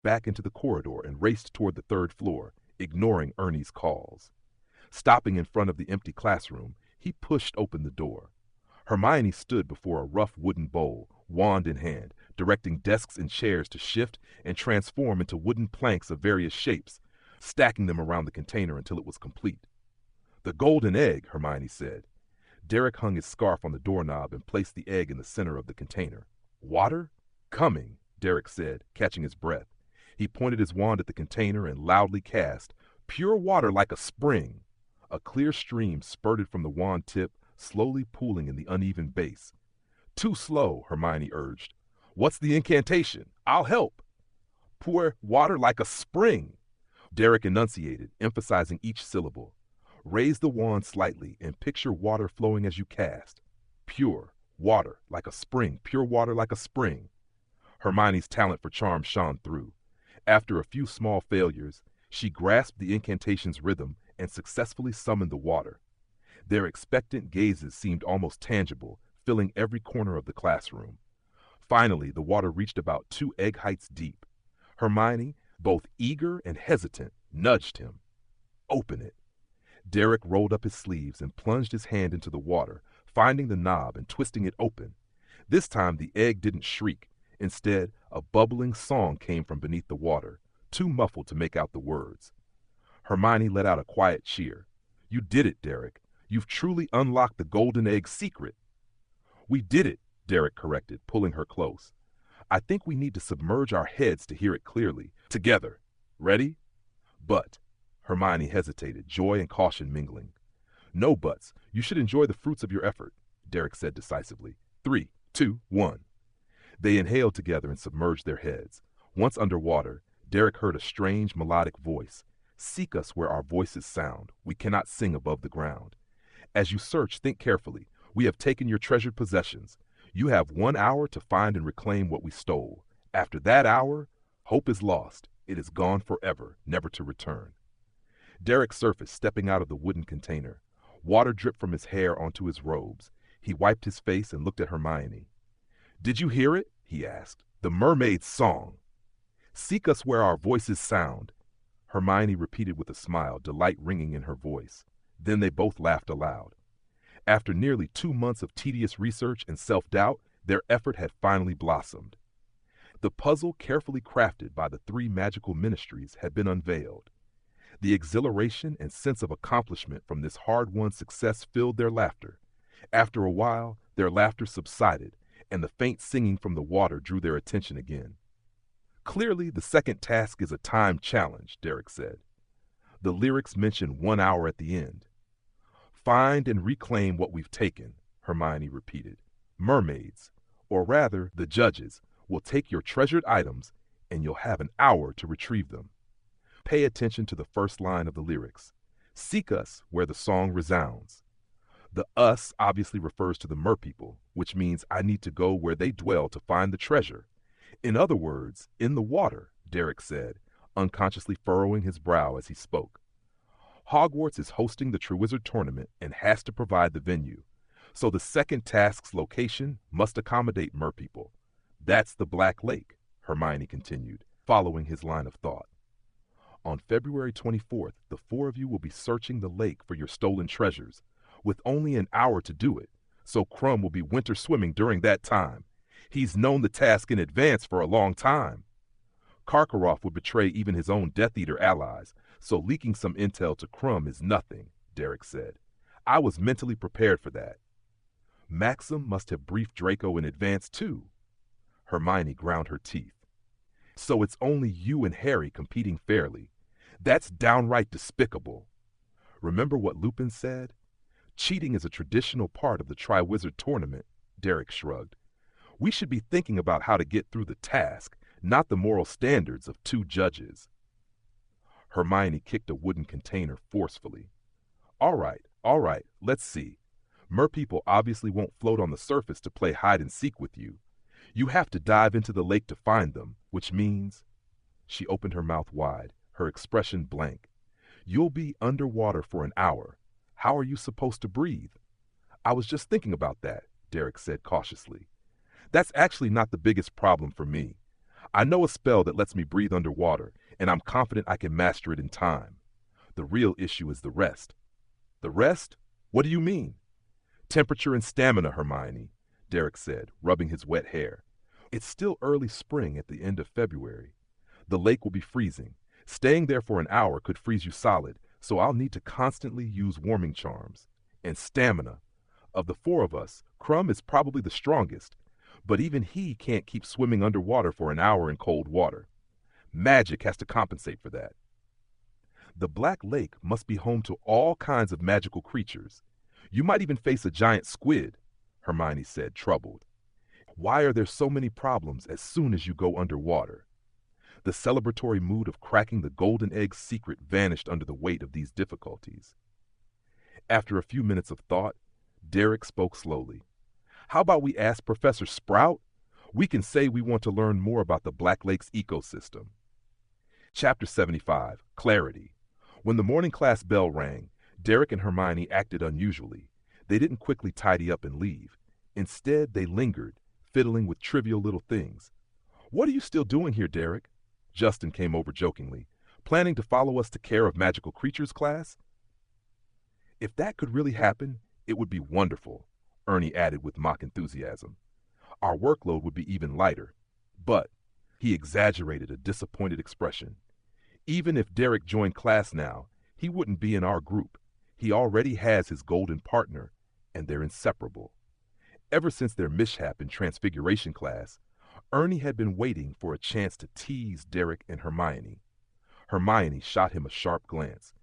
back into the corridor and raced toward the third floor, ignoring Ernie's calls. Stopping in front of the empty classroom, he pushed open the door. Hermione stood before a rough wooden bowl, wand in hand, directing desks and chairs to shift and transform into wooden planks of various shapes, stacking them around the container until it was complete. "The golden egg," Hermione said. Derek hung his scarf on the doorknob and placed the egg in the center of the container. "Water? Coming," Derek said, catching his breath. He pointed his wand at the container and loudly cast, "Pure water like a spring." A clear stream spurted from the wand tip, slowly pooling in the uneven base. "Too slow," Hermione urged. "What's the incantation? I'll help." "Pour water like a spring," Derek enunciated, emphasizing each syllable. "Raise the wand slightly and picture water flowing as you cast. Pure water like a spring, pure water like a spring." Hermione's talent for charm shone through. After a few small failures, she grasped the incantation's rhythm and successfully summoned the water. Their expectant gazes seemed almost tangible, filling every corner of the classroom. Finally, the water reached about 2 egg heights deep. Hermione, both eager and hesitant, nudged him. "Open it." Derek rolled up his sleeves and plunged his hand into the water, finding the knob and twisting it open. This time the egg didn't shriek. Instead, a bubbling song came from beneath the water, too muffled to make out the words. Hermione let out a quiet cheer. "You did it, Derek. You've truly unlocked the golden egg secret." "We did it," Derek corrected, pulling her close. "I think we need to submerge our heads to hear it clearly. Together. Ready?" "But," Hermione hesitated, joy and caution mingling. "No buts. You should enjoy the fruits of your effort," Derek said decisively. 3, 2, 1. They inhaled together and submerged their heads. Once underwater, Derek heard a strange melodic voice. "Seek us where our voices sound. We cannot sing above the ground. As you search, think carefully. We have taken your treasured possessions. You have 1 hour to find and reclaim what we stole. After that hour, hope is lost. It is gone forever, never to return." Derek surfaced, stepping out of the wooden container. Water dripped from his hair onto his robes. He wiped his face and looked at Hermione. "Did you hear it?" he asked. "The mermaid's song. Seek us where our voices sound." Hermione repeated with a smile, delight ringing in her voice. Then they both laughed aloud. After nearly 2 months of tedious research and self-doubt, their effort had finally blossomed. The puzzle carefully crafted by the 3 magical ministries had been unveiled. The exhilaration and sense of accomplishment from this hard-won success filled their laughter. After a while, their laughter subsided, and the faint singing from the water drew their attention again. "Clearly, the second task is a time challenge," Derek said. The lyrics mention 1 hour at the end. "Find and reclaim what we've taken," Hermione repeated. "Mermaids, or rather the judges, will take your treasured items, and you'll have an hour to retrieve them. Pay attention to the first line of the lyrics. Seek us where the song resounds." The us obviously refers to the merpeople, which means I need to go where they dwell to find the treasure. "In other words, in the water," Derek said, unconsciously furrowing his brow as he spoke. "Hogwarts is hosting the Triwizard Tournament and has to provide the venue. So the second task's location must accommodate merpeople. That's the Black Lake," Hermione continued, following his line of thought. "On February 24th, the 4 of you will be searching the lake for your stolen treasures, with only an hour to do it, so Krum will be winter swimming during that time. He's known the task in advance for a long time. Karkaroff would betray even his own Death Eater allies, so leaking some intel to Krum is nothing," Derek said. "I was mentally prepared for that." "Maxim must have briefed Draco in advance, too." Hermione ground her teeth. "So it's only you and Harry competing fairly. That's downright despicable. Remember what Lupin said? Cheating is a traditional part of the Triwizard Tournament," Derek shrugged. "We should be thinking about how to get through the task, not the moral standards of 2 judges." Hermione kicked a wooden container forcefully. All right, let's see. Merpeople obviously won't float on the surface to play hide and seek with you. You have to dive into the lake to find them, which means—" She opened her mouth wide, her expression blank. "You'll be underwater for an hour. How are you supposed to breathe?" "I was just thinking about that," Derek said cautiously. "That's actually not the biggest problem for me. I know a spell that lets me breathe underwater, and I'm confident I can master it in time. The real issue is the rest. The rest? What do you mean? Temperature and stamina, Hermione, Derek said, rubbing his wet hair. It's still early spring at the end of February. The lake will be freezing. Staying there for an hour could freeze you solid, so I'll need to constantly use warming charms. And stamina. Of the four of us, Crumb is probably the strongest, but even he can't keep swimming underwater for an hour in cold water. Magic has to compensate for that. The Black Lake must be home to all kinds of magical creatures. You might even face a giant squid, Hermione said, troubled. Why are there so many problems as soon as you go underwater? The celebratory mood of cracking the golden egg's secret vanished under the weight of these difficulties. After a few minutes of thought, Derek spoke slowly. How about we ask Professor Sprout? We can say we want to learn more about the Black Lake's ecosystem. Chapter 75, Clarity. When the morning class bell rang, Derek and Hermione acted unusually. They didn't quickly tidy up and leave. Instead, they lingered, fiddling with trivial little things. What are you still doing here, Derek? Justin came over jokingly. Planning to follow us to Care of Magical Creatures class? If that could really happen, it would be wonderful, Ernie added with mock enthusiasm. Our workload would be even lighter. But, he exaggerated a disappointed expression. Even if Derek joined class now, he wouldn't be in our group. He already has his golden partner, and they're inseparable. Ever since their mishap in Transfiguration class, Ernie had been waiting for a chance to tease Derek and Hermione. Hermione shot him a sharp glance.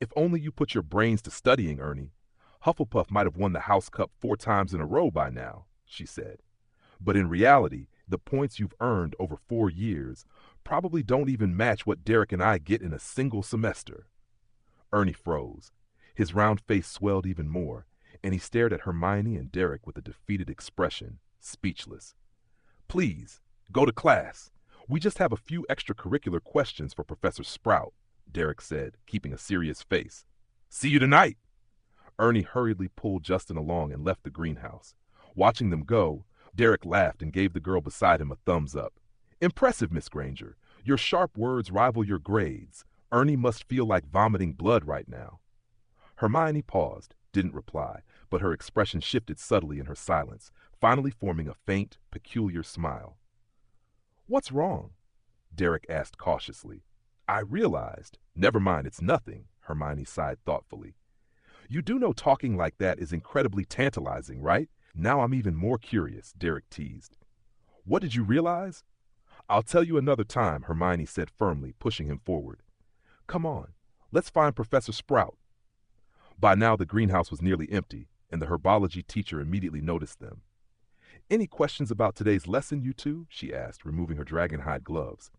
If only you put your brains to studying, Ernie. Hufflepuff might have won the House Cup 4 times in a row by now, she said. But in reality, the points you've earned over 4 years probably don't even match what Derek and I get in a single semester. Ernie froze. His round face swelled even more, and he stared at Hermione and Derek with a defeated expression, speechless. Please, go to class. We just have a few extracurricular questions for Professor Sprout, Derek said, keeping a serious face. See you tonight. Ernie hurriedly pulled Justin along and left the greenhouse. Watching them go, Derek laughed and gave the girl beside him a thumbs up. Impressive, Miss Granger. Your sharp words rival your grades. Ernie must feel like vomiting blood right now. Hermione paused, didn't reply, but her expression shifted subtly in her silence, finally forming a faint, peculiar smile. What's wrong? Derek asked cautiously. I realized. Never mind, it's nothing, Hermione sighed thoughtfully. You do know talking like that is incredibly tantalizing, right? Now I'm even more curious, Derek teased. What did you realize? I'll tell you another time, Hermione said firmly, pushing him forward. Come on, let's find Professor Sprout. By now the greenhouse was nearly empty, and the herbology teacher immediately noticed them. Any questions about today's lesson, you two? She asked, removing her dragonhide gloves.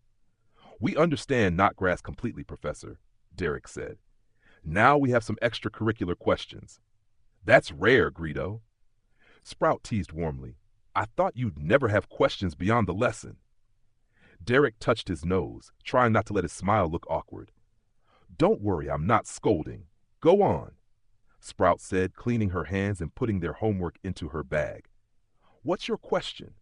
We understand knotgrass completely, Professor, Derek said. Now we have some extracurricular questions. That's rare, Greedo. Sprout teased warmly. I thought you'd never have questions beyond the lesson. Derek touched his nose, trying not to let his smile look awkward. Don't worry, I'm not scolding. Go on, Sprout said, cleaning her hands and putting their homework into her bag. What's your question?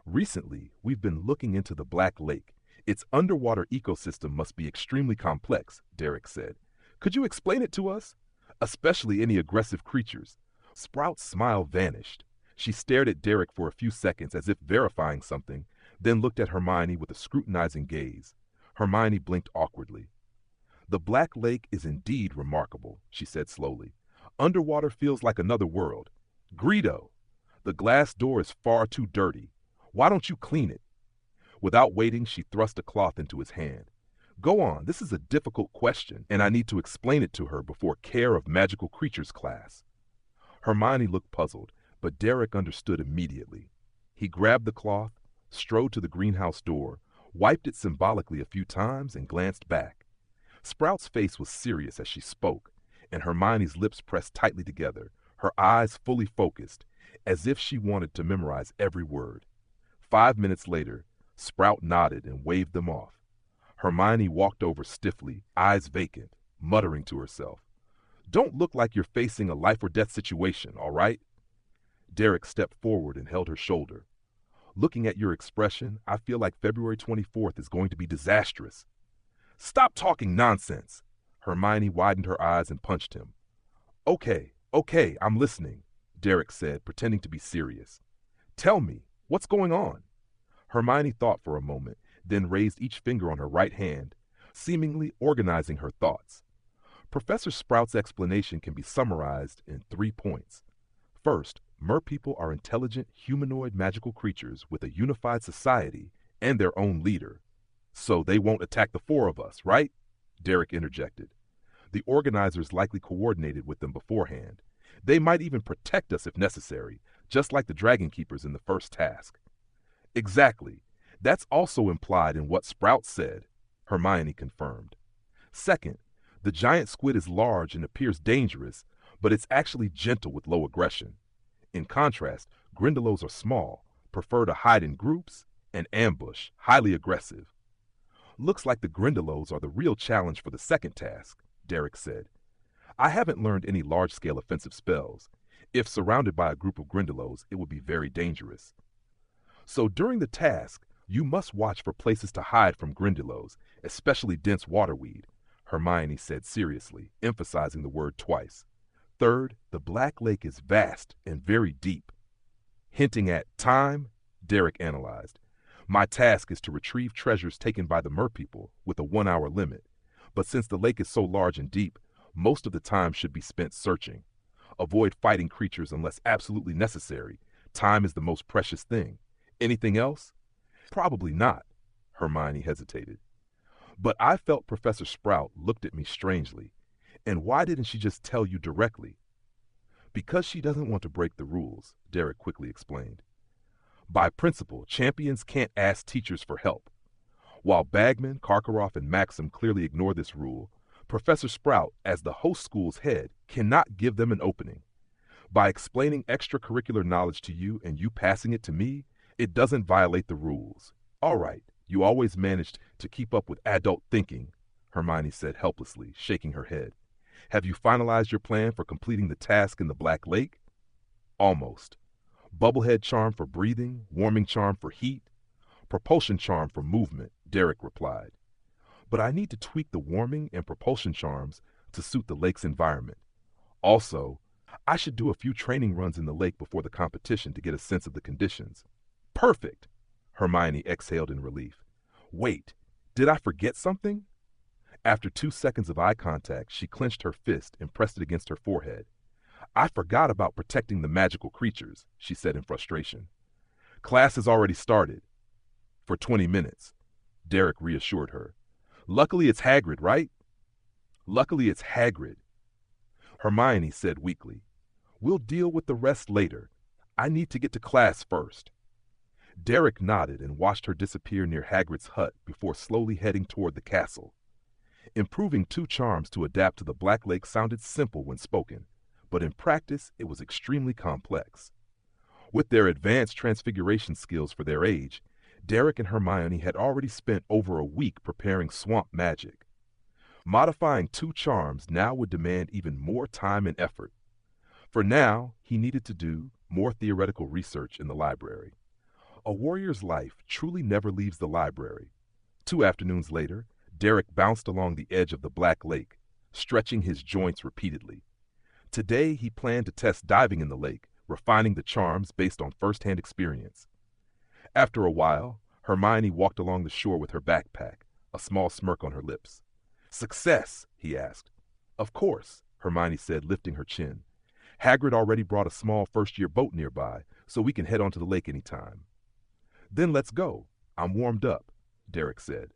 Recently, we've been looking into the Black Lake. Its underwater ecosystem must be extremely complex, Derek said. Could you explain it to us? Especially any aggressive creatures. Sprout's smile vanished. She stared at Derek for a few seconds as if verifying something, then looked at Hermione with a scrutinizing gaze. Hermione blinked awkwardly. The Black Lake is indeed remarkable, she said slowly. Underwater feels like another world. Greedo, the glass door is far too dirty. Why don't you clean it? Without waiting, she thrust a cloth into his hand. Go on, this is a difficult question, and I need to explain it to her before Care of Magical Creatures class. Hermione looked puzzled, but Derek understood immediately. He grabbed the cloth, strode to the greenhouse door, wiped it symbolically a few times, and glanced back. Sprout's face was serious as she spoke, and Hermione's lips pressed tightly together, her eyes fully focused, as if she wanted to memorize every word. 5 minutes later, Sprout nodded and waved them off. Hermione walked over stiffly, eyes vacant, muttering to herself, Don't look like you're facing a life-or-death situation, all right? Derek stepped forward and held her shoulder. Looking at your expression, I feel like February 24th is going to be disastrous. Stop talking nonsense! Hermione widened her eyes and punched him. Okay, I'm listening, Derek said, pretending to be serious. Tell me, what's going on? Hermione thought for a moment, then raised each finger on her right hand, seemingly organizing her thoughts. Professor Sprout's explanation can be summarized in 3 points. First, merpeople are intelligent, humanoid magical creatures with a unified society and their own leader. So they won't attack the 4 of us, right? Derek interjected. The organizers likely coordinated with them beforehand. They might even protect us if necessary, just like the Dragon Keepers in the first task. Exactly. That's also implied in what Sprout said, Hermione confirmed. Second, the giant squid is large and appears dangerous, but it's actually gentle with low aggression. In contrast, Grindylows are small, prefer to hide in groups, and ambush, highly aggressive. Looks like the Grindylows are the real challenge for the second task, Derek said. I haven't learned any large-scale offensive spells. If surrounded by a group of Grindylows, it would be very dangerous. So during the task, you must watch for places to hide from Grindylows, especially dense waterweed, Hermione said seriously, emphasizing the word twice. Third, the Black Lake is vast and very deep. Hinting at time, Derek analyzed. My task is to retrieve treasures taken by the merpeople with a 1-hour limit. But since the lake is so large and deep, most of the time should be spent searching. Avoid fighting creatures unless absolutely necessary. Time is the most precious thing. Anything else? Probably not, Hermione hesitated. But I felt Professor Sprout looked at me strangely. And why didn't she just tell you directly? Because she doesn't want to break the rules, Derek quickly explained. By principle, champions can't ask teachers for help. While Bagman, Karkaroff, and Maxim clearly ignore this rule, Professor Sprout, as the host school's head, cannot give them an opening. By explaining extracurricular knowledge to you and you passing it to me, it doesn't violate the rules. All right, you always managed to keep up with adult thinking, Hermione said helplessly, shaking her head. Have you finalized your plan for completing the task in the Black Lake? Almost. Bubblehead charm for breathing, warming charm for heat, propulsion charm for movement, Derek replied. But I need to tweak the warming and propulsion charms to suit the lake's environment. Also, I should do a few training runs in the lake before the competition to get a sense of the conditions. Perfect! Hermione exhaled in relief. Wait, did I forget something? After 2 seconds of eye contact, she clenched her fist and pressed it against her forehead. I forgot about protecting the magical creatures, she said in frustration. Class has already started. For 20 minutes, Derek reassured her. Luckily it's Hagrid, right? Luckily it's Hagrid. Hermione said weakly. We'll deal with the rest later. I need to get to class first. Derek nodded and watched her disappear near Hagrid's hut before slowly heading toward the castle. Improving 2 charms to adapt to the Black Lake sounded simple when spoken, but in practice it was extremely complex. With their advanced transfiguration skills for their age, Derek and Hermione had already spent over a week preparing swamp magic. Modifying 2 charms now would demand even more time and effort. For now, he needed to do more theoretical research in the library. A warrior's life truly never leaves the library. 2 afternoons later, Derek bounced along the edge of the Black Lake, stretching his joints repeatedly. Today, he planned to test diving in the lake, refining the charms based on first-hand experience. After a while, Hermione walked along the shore with her backpack, a small smirk on her lips. Success, he asked. Of course, Hermione said, lifting her chin. Hagrid already brought a small first-year boat nearby, so we can head onto the lake anytime. Then let's go. I'm warmed up, Derek said.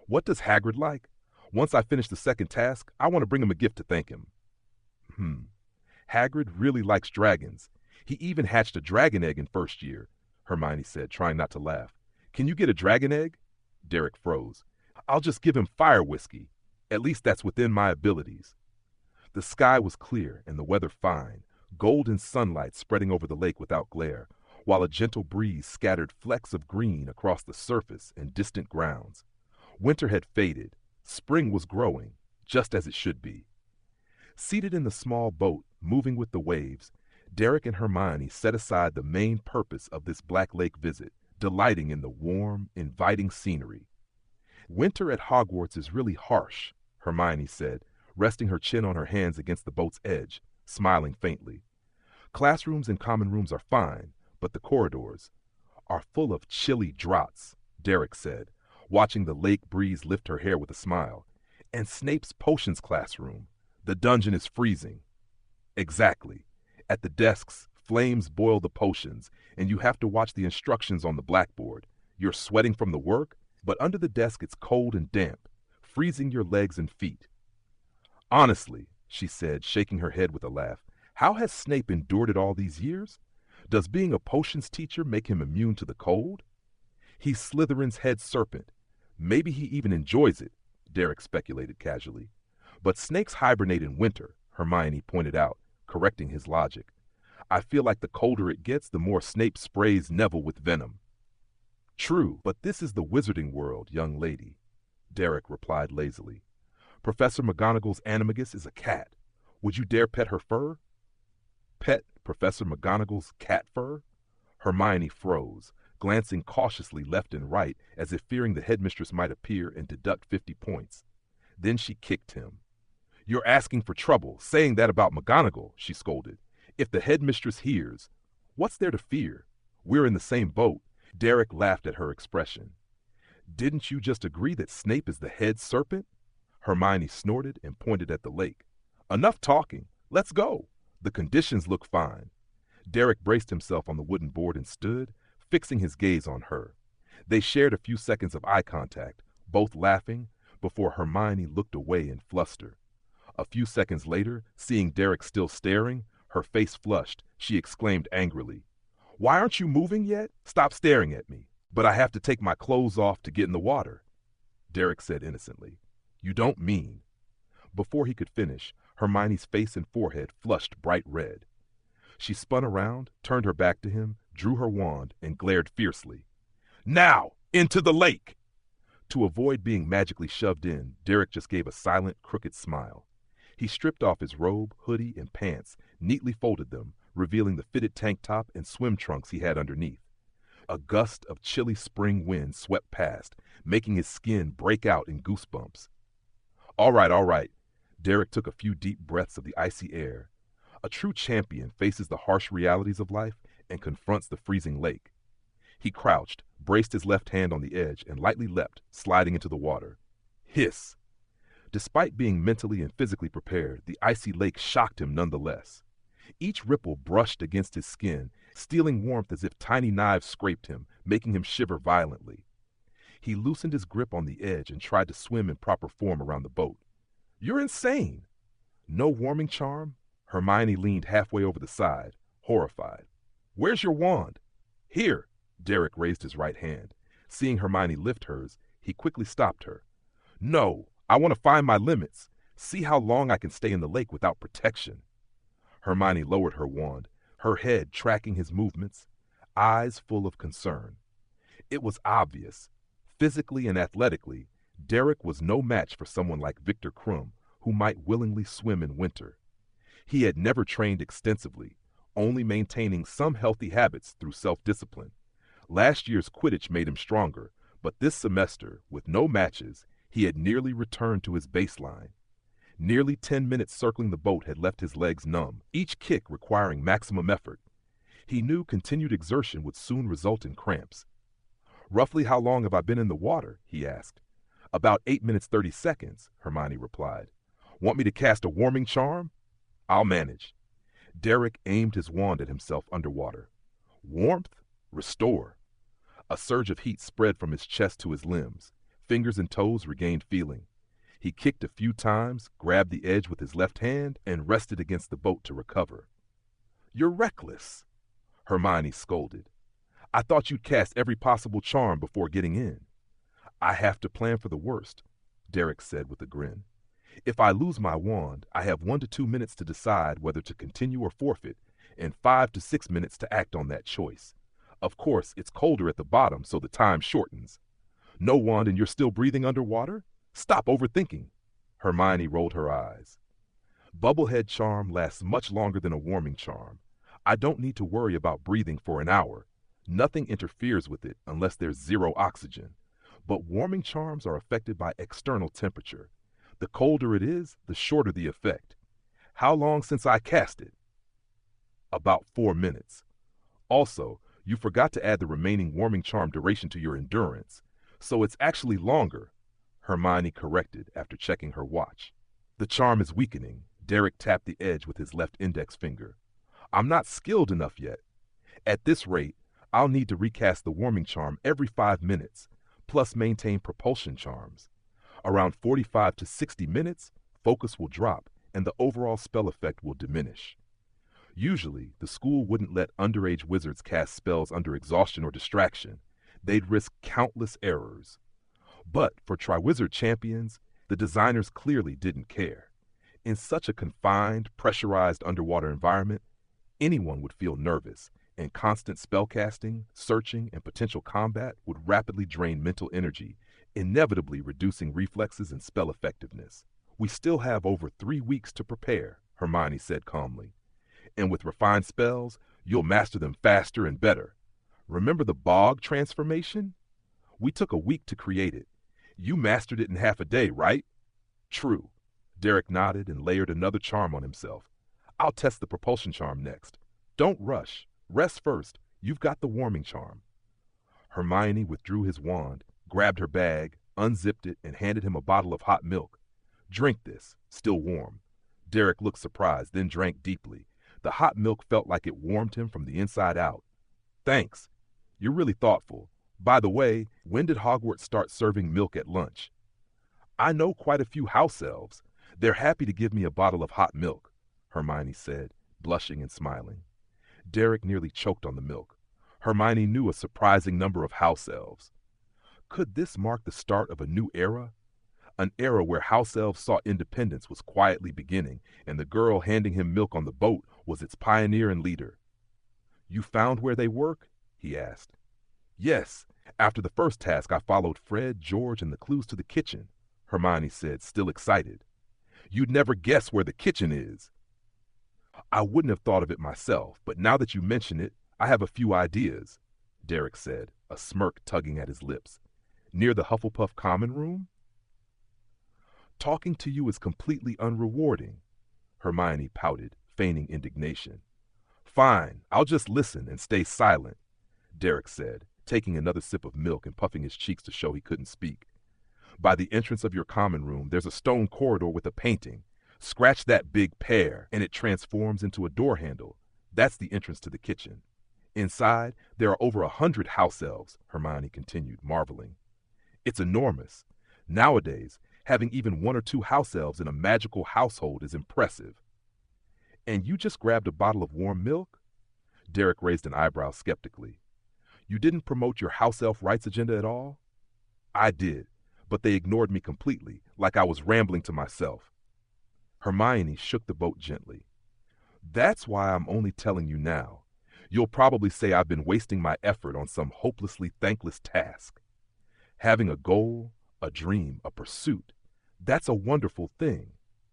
What does Hagrid like? Once I finish the second task, I want to bring him a gift to thank him. Hagrid really likes dragons. He even hatched a dragon egg in first year, Hermione said, trying not to laugh. Can you get a dragon egg? Derek froze. I'll just give him fire whiskey. At least that's within my abilities. The sky was clear and the weather fine, golden sunlight spreading over the lake without glare, while a gentle breeze scattered flecks of green across the surface and distant grounds. Winter had faded. Spring was growing, just as it should be. Seated in the small boat, moving with the waves, Derek and Hermione set aside the main purpose of this Black Lake visit, delighting in the warm, inviting scenery. Winter at Hogwarts is really harsh, Hermione said, resting her chin on her hands against the boat's edge, smiling faintly. Classrooms and common rooms are fine, but the corridors are full of chilly draughts, Derek said, watching the lake breeze lift her hair with a smile. And Snape's potions classroom. The dungeon is freezing. Exactly. At the desks, flames boil the potions, and you have to watch the instructions on the blackboard. You're sweating from the work, but under the desk it's cold and damp, freezing your legs and feet. Honestly, she said, shaking her head with a laugh, how has Snape endured it all these years? Does being a potions teacher make him immune to the cold? He's Slytherin's head serpent. Maybe he even enjoys it, Derek speculated casually. But snakes hibernate in winter, Hermione pointed out, correcting his logic. I feel like the colder it gets, the more Snape sprays Neville with venom. True, but this is the wizarding world, young lady, Derek replied lazily. Professor McGonagall's animagus is a cat. Would you dare pet her fur? Pet Professor McGonagall's cat fur? Hermione froze, glancing cautiously left and right as if fearing the headmistress might appear and deduct 50 points. Then she kicked him. You're asking for trouble, saying that about McGonagall, she scolded. If the headmistress hears, what's there to fear? We're in the same boat. Derek laughed at her expression. Didn't you just agree that Snape is the head serpent? Hermione snorted and pointed at the lake. Enough talking. Let's go. The conditions look fine. Derek braced himself on the wooden board and stood, fixing his gaze on her. They shared a few seconds of eye contact, both laughing, before Hermione looked away in fluster. A few seconds later, seeing Derek still staring, her face flushed, she exclaimed angrily, Why aren't you moving yet? Stop staring at me. But I have to take my clothes off to get in the water, Derek said innocently. You don't mean. Before he could finish, Hermione's face and forehead flushed bright red. She spun around, turned her back to him, drew her wand, and glared fiercely. Now, into the lake! To avoid being magically shoved in, Derek just gave a silent, crooked smile. He stripped off his robe, hoodie, and pants, neatly folded them, revealing the fitted tank top and swim trunks he had underneath. A gust of chilly spring wind swept past, making his skin break out in goosebumps. All right. Derek took a few deep breaths of the icy air. A true champion faces the harsh realities of life and confronts the freezing lake. He crouched, braced his left hand on the edge, and lightly leapt, sliding into the water. Hiss! Despite being mentally and physically prepared, the icy lake shocked him nonetheless. Each ripple brushed against his skin, stealing warmth as if tiny knives scraped him, making him shiver violently. He loosened his grip on the edge and tried to swim in proper form around the boat. You're insane! No warming charm? Hermione leaned halfway over the side, horrified. Where's your wand? Here! Derek raised his right hand. Seeing Hermione lift hers, he quickly stopped her. No, I want to find my limits. See how long I can stay in the lake without protection. Hermione lowered her wand, her head tracking his movements, eyes full of concern. It was obvious. Physically and athletically, Derek was no match for someone like Viktor Krum, who might willingly swim in winter. He had never trained extensively, only maintaining some healthy habits through self-discipline. Last year's Quidditch made him stronger, but this semester, with no matches, he had nearly returned to his baseline. Nearly 10 minutes circling the boat had left his legs numb, each kick requiring maximum effort. He knew continued exertion would soon result in cramps. Roughly how long have I been in the water? He asked. About 8 minutes 30 seconds, Hermione replied. Want me to cast a warming charm? I'll manage. Derek aimed his wand at himself underwater. Warmth? Restore. A surge of heat spread from his chest to his limbs. Fingers and toes regained feeling. He kicked a few times, grabbed the edge with his left hand, and rested against the boat to recover. You're reckless, Hermione scolded. I thought you'd cast every possible charm before getting in. I have to plan for the worst, Derek said with a grin. If I lose my wand, I have 1 to 2 minutes to decide whether to continue or forfeit, and 5 to 6 minutes to act on that choice. Of course, it's colder at the bottom, so the time shortens. No wand and you're still breathing underwater? Stop overthinking. Hermione rolled her eyes. Bubblehead charm lasts much longer than a warming charm. I don't need to worry about breathing for an hour. Nothing interferes with it unless there's zero oxygen. But warming charms are affected by external temperature. The colder it is, the shorter the effect. How long since I cast it? About 4 minutes. Also, you forgot to add the remaining warming charm duration to your endurance, so it's actually longer, Hermione corrected after checking her watch. The charm is weakening. Derek tapped the edge with his left index finger. I'm not skilled enough yet. At this rate, I'll need to recast the warming charm every 5 minutes, plus maintain propulsion charms. Around 45 to 60 minutes, focus will drop and the overall spell effect will diminish. Usually, the school wouldn't let underage wizards cast spells under exhaustion or distraction. They'd risk countless errors. But for Triwizard champions, the designers clearly didn't care. In such a confined, pressurized underwater environment, anyone would feel nervous, and constant spellcasting, searching, and potential combat would rapidly drain mental energy, inevitably reducing reflexes and spell effectiveness. We still have over 3 weeks to prepare, Hermione said calmly. And with refined spells, you'll master them faster and better. Remember the bog transformation? We took a week to create it. You mastered it in half a day, right? True. Derek nodded and layered another charm on himself. I'll test the propulsion charm next. Don't rush. Rest first. You've got the warming charm. Hermione withdrew his wand, grabbed her bag, unzipped it, and handed him a bottle of hot milk. Drink this, still warm. Derek looked surprised, then drank deeply. The hot milk felt like it warmed him from the inside out. Thanks. You're really thoughtful. By the way, when did Hogwarts start serving milk at lunch? I know quite a few house elves. They're happy to give me a bottle of hot milk, Hermione said, blushing and smiling. Derek nearly choked on the milk. Hermione knew a surprising number of house elves. Could this mark the start of a new era? An era where house elves saw independence was quietly beginning, and the girl handing him milk on the boat was its pioneer and leader. You found where they work? He asked. Yes. After the first task, I followed Fred, George, and the clues to the kitchen, Hermione said, still excited. You'd never guess where the kitchen is. I wouldn't have thought of it myself, but now that you mention it, I have a few ideas, Derek said, a smirk tugging at his lips. Near the Hufflepuff common room? Talking to you is completely unrewarding, Hermione pouted, feigning indignation. Fine, I'll just listen and stay silent, Derek said, taking another sip of milk and puffing his cheeks to show he couldn't speak. By the entrance of your common room, there's a stone corridor with a painting. Scratch that big pear, and it transforms into a door handle. That's the entrance to the kitchen. Inside, there are over 100 house elves, Hermione continued, marveling. It's enormous. Nowadays, having even 1 or 2 house elves in a magical household is impressive. And you just grabbed a bottle of warm milk? Derek raised an eyebrow skeptically. You didn't promote your house elf rights agenda at all? I did, but they ignored me completely, like I was rambling to myself. Hermione shook the boat gently. That's why I'm only telling you now. You'll probably say I've been wasting my effort on some hopelessly thankless task. Having a goal, a dream, a pursuit, that's a wonderful thing,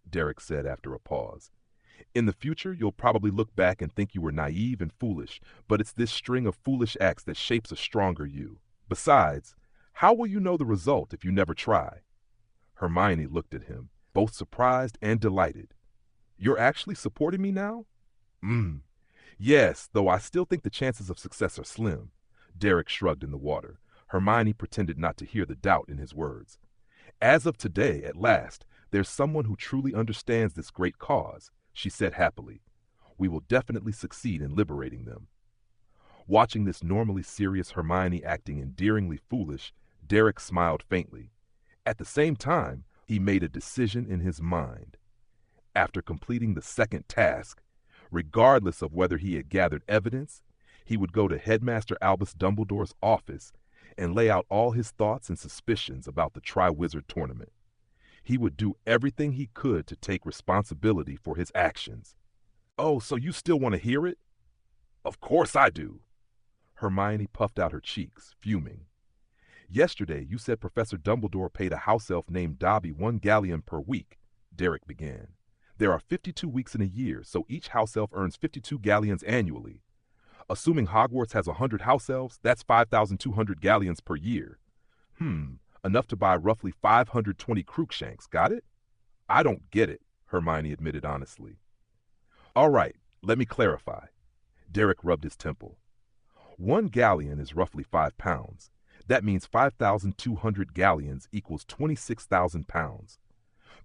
Derek said after a pause. In the future, you'll probably look back and think you were naive and foolish, but it's this string of foolish acts that shapes a stronger you. Besides, how will you know the result if you never try? Hermione looked at him, both surprised and delighted. You're actually supporting me now? Yes, though I still think the chances of success are slim. Derek shrugged in the water. Hermione pretended not to hear the doubt in his words. As of today, at last, there's someone who truly understands this great cause, she said happily. We will definitely succeed in liberating them. Watching this normally serious Hermione acting endearingly foolish, Derek smiled faintly. At the same time, he made a decision in his mind. After completing the second task, regardless of whether he had gathered evidence, he would go to Headmaster Albus Dumbledore's office and lay out all his thoughts and suspicions about the Triwizard Tournament. He would do everything he could to take responsibility for his actions. Oh, so you still want to hear it? Of course I do. Hermione puffed out her cheeks, fuming. Yesterday, you said Professor Dumbledore paid a house elf named Dobby 1 galleon per week, Derek began. There are 52 weeks in a year, so each house elf earns 52 galleons annually. Assuming Hogwarts has 100 house elves, that's 5,200 galleons per year. Enough to buy roughly 520 Cruikshanks, got it? I don't get it, Hermione admitted honestly. All right, let me clarify. Derek rubbed his temple. 1 galleon is roughly 5 pounds. That means 5,200 galleons equals 26,000 pounds.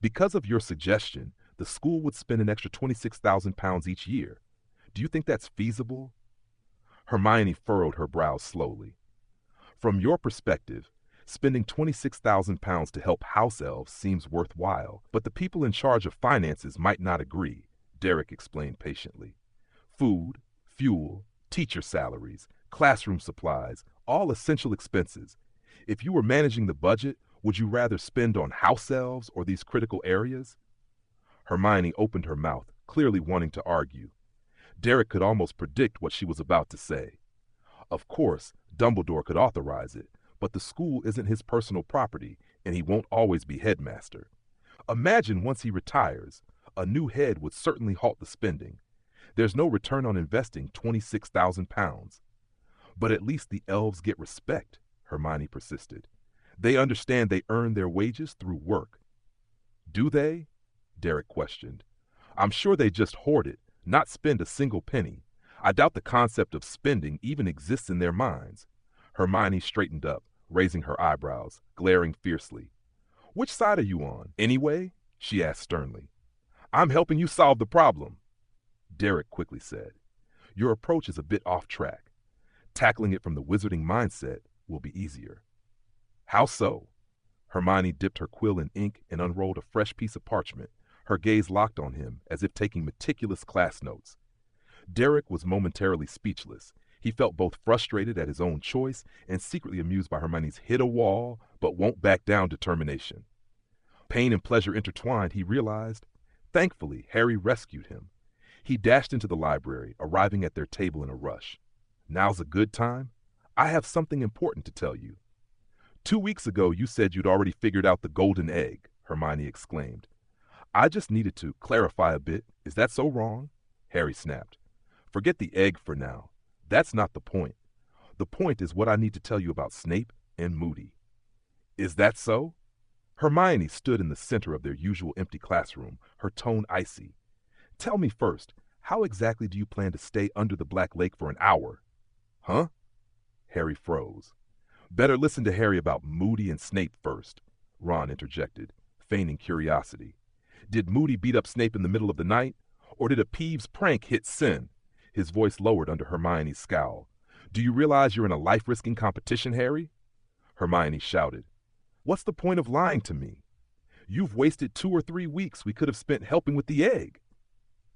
Because of your suggestion, the school would spend an extra 26,000 pounds each year. Do you think that's feasible? Hermione furrowed her brows slowly. From your perspective, spending 26,000 pounds to help house elves seems worthwhile, but the people in charge of finances might not agree, Derek explained patiently. Food, fuel, teacher salaries, classroom supplies, all essential expenses. If you were managing the budget, would you rather spend on house elves or these critical areas? Hermione opened her mouth, clearly wanting to argue. Derek could almost predict what she was about to say. Of course, Dumbledore could authorize it, but the school isn't his personal property, and he won't always be headmaster. Imagine once he retires, a new head would certainly halt the spending. There's no return on investing 26,000 pounds. But at least the elves get respect, Hermione persisted. They understand they earn their wages through work. Do they? Derek questioned. I'm sure they just hoard it, not spend a single penny. I doubt the concept of spending even exists in their minds. Hermione straightened up, raising her eyebrows, glaring fiercely. Which side are you on, anyway? She asked sternly. I'm helping you solve the problem, Derek quickly said. Your approach is a bit off track. Tackling it from the wizarding mindset will be easier. How so? Hermione dipped her quill in ink and unrolled a fresh piece of parchment, her gaze locked on him as if taking meticulous class notes. Derek was momentarily speechless. He felt both frustrated at his own choice and secretly amused by Hermione's hit a wall but won't back down determination. Pain and pleasure intertwined, he realized. Thankfully, Harry rescued him. He dashed into the library, arriving at their table in a rush. Now's a good time? I have something important to tell you. 2 weeks ago, you said you'd already figured out the golden egg, Hermione exclaimed. I just needed to clarify a bit. Is that so wrong? Harry snapped. Forget the egg for now. That's not the point. The point is what I need to tell you about Snape and Moody. Is that so? Hermione stood in the center of their usual empty classroom, her tone icy. Tell me first, how exactly do you plan to stay under the Black Lake for an hour? Huh? Harry froze. Better listen to Harry about Moody and Snape first, Ron interjected, feigning curiosity. Did Moody beat up Snape in the middle of the night? Or did a Peeves prank hit sin? His voice lowered under Hermione's scowl. Do you realize you're in a life-risking competition, Harry? Hermione shouted. What's the point of lying to me? You've wasted 2 or 3 weeks we could have spent helping with the egg.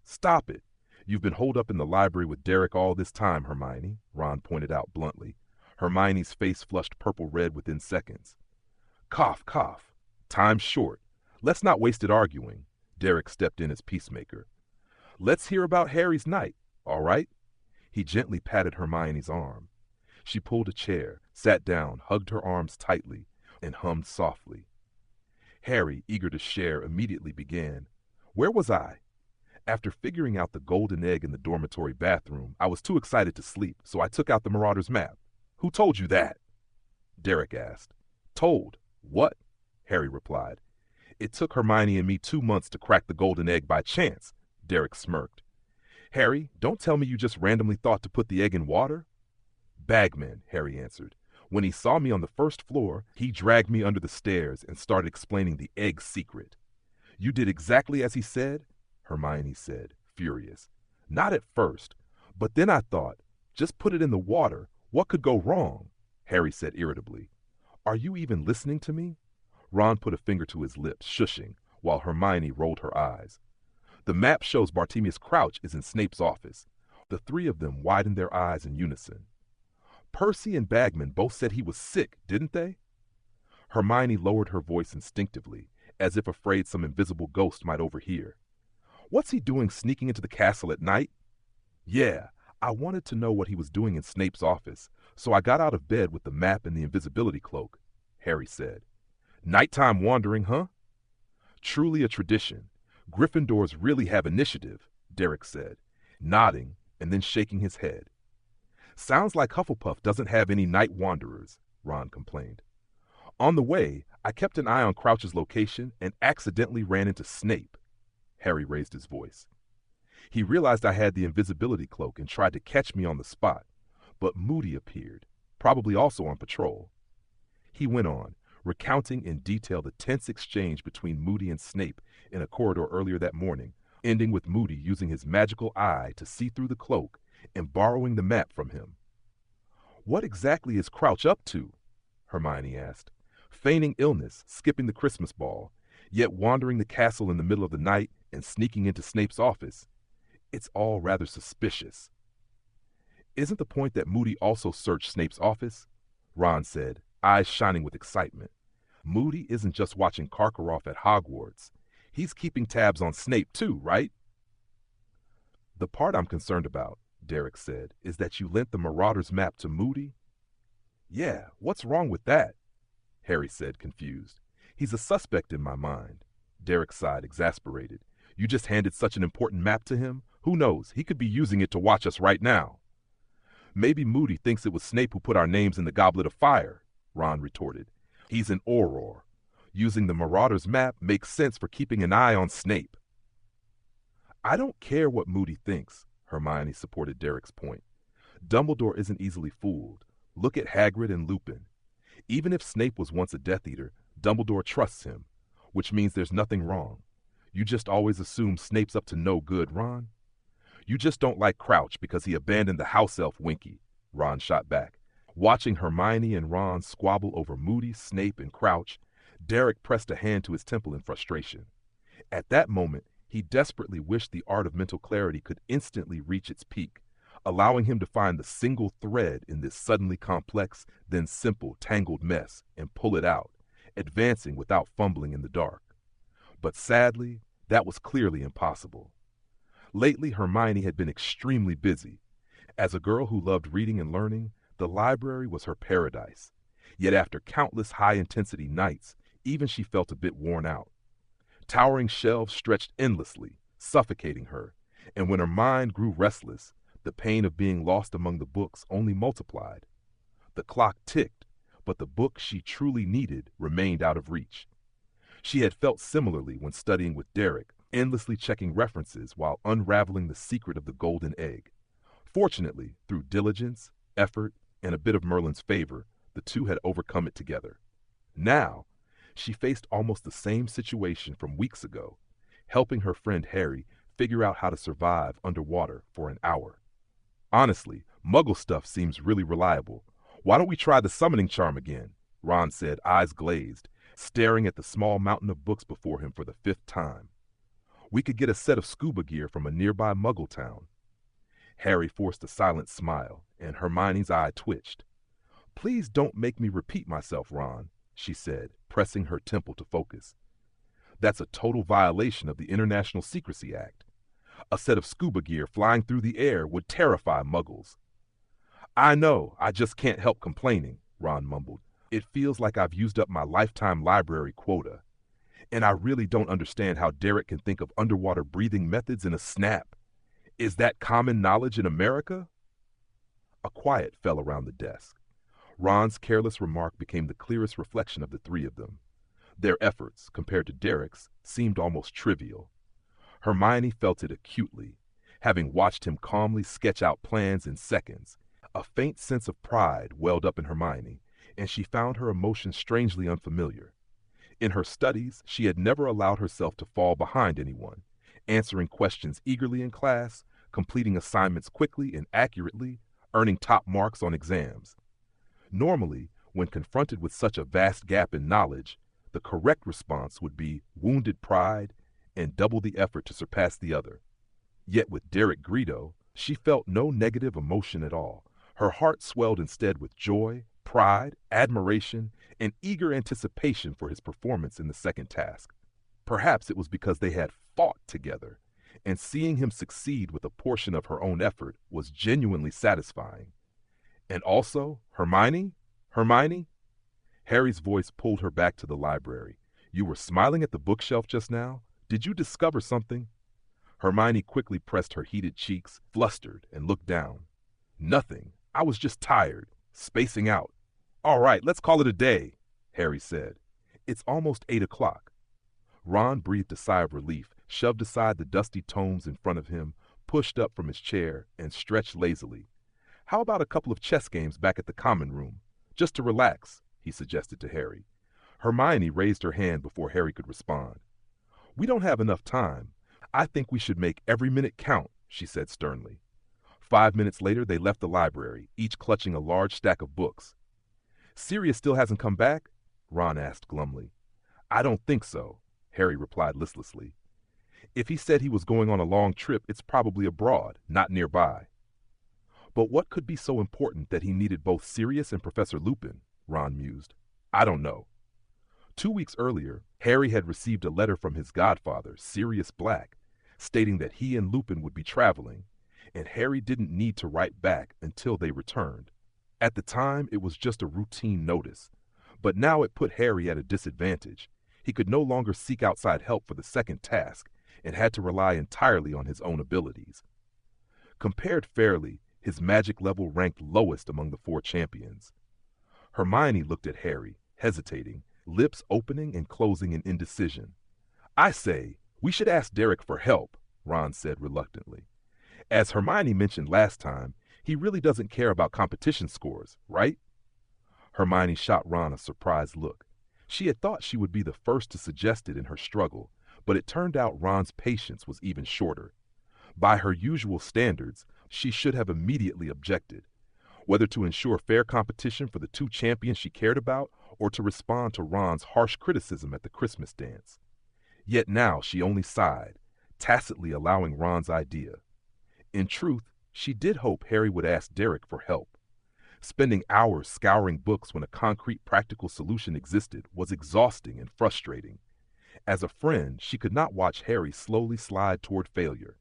Stop it. You've been holed up in the library with Derek all this time, Hermione, Ron pointed out bluntly. Hermione's face flushed purple-red within seconds. Cough, cough. Time's short. Let's not waste it arguing. Derek stepped in as peacemaker. Let's hear about Harry's night, all right? He gently patted Hermione's arm. She pulled a chair, sat down, hugged her arms tightly, and hummed softly. Harry, eager to share, immediately began. Where was I? After figuring out the golden egg in the dormitory bathroom, I was too excited to sleep, so I took out the Marauder's map. Who told you that? Derek asked. Told? What? Harry replied. It took Hermione and me 2 months to crack the golden egg by chance, Derek smirked. Harry, don't tell me you just randomly thought to put the egg in water. Bagman, Harry answered. When he saw me on the first floor, he dragged me under the stairs and started explaining the egg's secret. You did exactly as he said? Hermione said, furious. Not at first, but then I thought, just put it in the water. What could go wrong? Harry said irritably. Are you even listening to me? Ron put a finger to his lips, shushing, while Hermione rolled her eyes. The map shows Bartemius Crouch is in Snape's office. The 3 of them widened their eyes in unison. Percy and Bagman both said he was sick, didn't they? Hermione lowered her voice instinctively, as if afraid some invisible ghost might overhear. What's he doing sneaking into the castle at night? Yeah, I wanted to know what he was doing in Snape's office, so I got out of bed with the map and the invisibility cloak, Harry said. Nighttime wandering, huh? Truly a tradition. Gryffindors really have initiative, Derek said, nodding and then shaking his head. Sounds like Hufflepuff doesn't have any night wanderers, Ron complained. On the way, I kept an eye on Crouch's location and accidentally ran into Snape. Harry raised his voice. He realized I had the invisibility cloak and tried to catch me on the spot, but Moody appeared, probably also on patrol. He went on, recounting in detail the tense exchange between Moody and Snape in a corridor earlier that morning, ending with Moody using his magical eye to see through the cloak and borrowing the map from him. What exactly is Crouch up to? Hermione asked. Feigning illness, skipping the Christmas ball, yet wandering the castle in the middle of the night and sneaking into Snape's office. It's all rather suspicious. Isn't the point that Moody also searched Snape's office? Ron said, eyes shining with excitement. Moody isn't just watching Karkaroff at Hogwarts. He's keeping tabs on Snape too, right? The part I'm concerned about, Derek said, is that you lent the Marauder's map to Moody? Yeah, what's wrong with that? Harry said, confused. He's a suspect in my mind. Derek sighed, exasperated. You just handed such an important map to him? Who knows? He could be using it to watch us right now. Maybe Moody thinks it was Snape who put our names in the Goblet of Fire, Ron retorted. He's an Auror. Using the Marauder's map makes sense for keeping an eye on Snape. I don't care what Moody thinks, Hermione supported Derek's point. Dumbledore isn't easily fooled. Look at Hagrid and Lupin. Even if Snape was once a Death Eater, Dumbledore trusts him, which means there's nothing wrong. You just always assume Snape's up to no good, Ron. You just don't like Crouch because he abandoned the house elf Winky, Ron shot back. Watching Hermione and Ron squabble over Moody, Snape, and Crouch, Derek pressed a hand to his temple in frustration. At that moment, he desperately wished the art of mental clarity could instantly reach its peak, allowing him to find the single thread in this suddenly complex, then simple, tangled mess and pull it out, advancing without fumbling in the dark. But sadly, that was clearly impossible. Lately, Hermione had been extremely busy. As a girl who loved reading and learning, the library was her paradise. Yet after countless high-intensity nights, even she felt a bit worn out. Towering shelves stretched endlessly, suffocating her, and when her mind grew restless, the pain of being lost among the books only multiplied. The clock ticked, but the book she truly needed remained out of reach. She had felt similarly when studying with Derek, endlessly checking references while unraveling the secret of the golden egg. Fortunately, through diligence, effort, and a bit of Merlin's favor, the two had overcome it together. Now, she faced almost the same situation from weeks ago, helping her friend Harry figure out how to survive underwater for an hour. Honestly, Muggle stuff seems really reliable. Why don't we try the summoning charm again? Ron said, eyes glazed, staring at the small mountain of books before him for the 5th time. We could get a set of scuba gear from a nearby Muggle town. Harry forced a silent smile, and Hermione's eye twitched. Please don't make me repeat myself, Ron, she said, pressing her temple to focus. That's a total violation of the International Secrecy Act. A set of scuba gear flying through the air would terrify Muggles. I know, I just can't help complaining, Ron mumbled. It feels like I've used up my lifetime library quota. And I really don't understand how Derek can think of underwater breathing methods in a snap. Is that common knowledge in America? A quiet fell around the desk. Ron's careless remark became the clearest reflection of the three of them. Their efforts, compared to Derek's, seemed almost trivial. Hermione felt it acutely, having watched him calmly sketch out plans in seconds. A faint sense of pride welled up in Hermione, and she found her emotions strangely unfamiliar. In her studies, she had never allowed herself to fall behind anyone, answering questions eagerly in class, completing assignments quickly and accurately, earning top marks on exams. Normally, when confronted with such a vast gap in knowledge, the correct response would be wounded pride and double the effort to surpass the other. Yet with Derek Greedo, she felt no negative emotion at all. Her heart swelled instead with joy, pride, admiration, and eager anticipation for his performance in the second task. Perhaps it was because they had fought together, and seeing him succeed with a portion of her own effort was genuinely satisfying. And also, Hermione? Harry's voice pulled her back to the library. You were smiling at the bookshelf just now? Did you discover something? Hermione quickly pressed her heated cheeks, flustered, and looked down. Nothing, I was just tired, spacing out. All right, let's call it a day, Harry said. It's almost 8 o'clock. Ron breathed a sigh of relief, shoved aside the dusty tomes in front of him, pushed up from his chair, and stretched lazily. How about a couple of chess games back at the common room? Just to relax, he suggested to Harry. Hermione raised her hand before Harry could respond. We don't have enough time. I think we should make every minute count, she said sternly. 5 minutes later, they left the library, each clutching a large stack of books. Sirius still hasn't come back? Ron asked glumly. I don't think so, Harry replied listlessly. If he said he was going on a long trip, it's probably abroad, not nearby. But what could be so important that he needed both Sirius and Professor Lupin? Ron mused. I don't know. 2 weeks earlier, Harry had received a letter from his godfather, Sirius Black, stating that he and Lupin would be traveling, and Harry didn't need to write back until they returned. At the time, it was just a routine notice, but now it put Harry at a disadvantage. He could no longer seek outside help for the second task and had to rely entirely on his own abilities. Compared fairly, his magic level ranked lowest among the 4 champions. Hermione looked at Harry, hesitating, lips opening and closing in indecision. I say, we should ask Derek for help, Ron said reluctantly. As Hermione mentioned last time, he really doesn't care about competition scores, right? Hermione shot Ron a surprised look. She had thought she would be the first to suggest it in her struggle, but it turned out Ron's patience was even shorter. By her usual standards, she should have immediately objected, whether to ensure fair competition for the 2 champions she cared about or to respond to Ron's harsh criticism at the Christmas dance. Yet now she only sighed, tacitly allowing Ron's idea. In truth, she did hope Harry would ask Derek for help. Spending hours scouring books when a concrete practical solution existed was exhausting and frustrating. As a friend, she could not watch Harry slowly slide toward failure.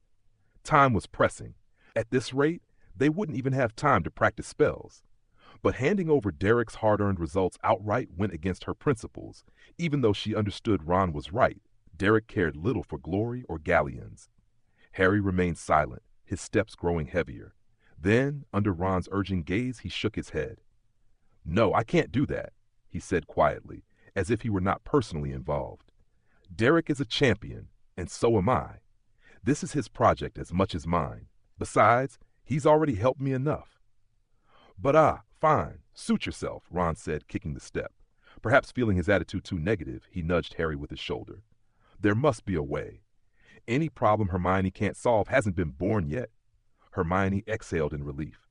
Time was pressing. At this rate, they wouldn't even have time to practice spells. But handing over Derek's hard-earned results outright went against her principles. Even though she understood Ron was right, Derek cared little for glory or galleons. Harry remained silent, his steps growing heavier. Then, under Ron's urging gaze, he shook his head. No, I can't do that, he said quietly, as if he were not personally involved. Derek is a champion, and so am I. This is his project as much as mine. Besides, he's already helped me enough. But fine, suit yourself, Ron said, kicking the step. Perhaps feeling his attitude too negative, he nudged Harry with his shoulder. There must be a way. Any problem Hermione can't solve hasn't been born yet. Hermione exhaled in relief.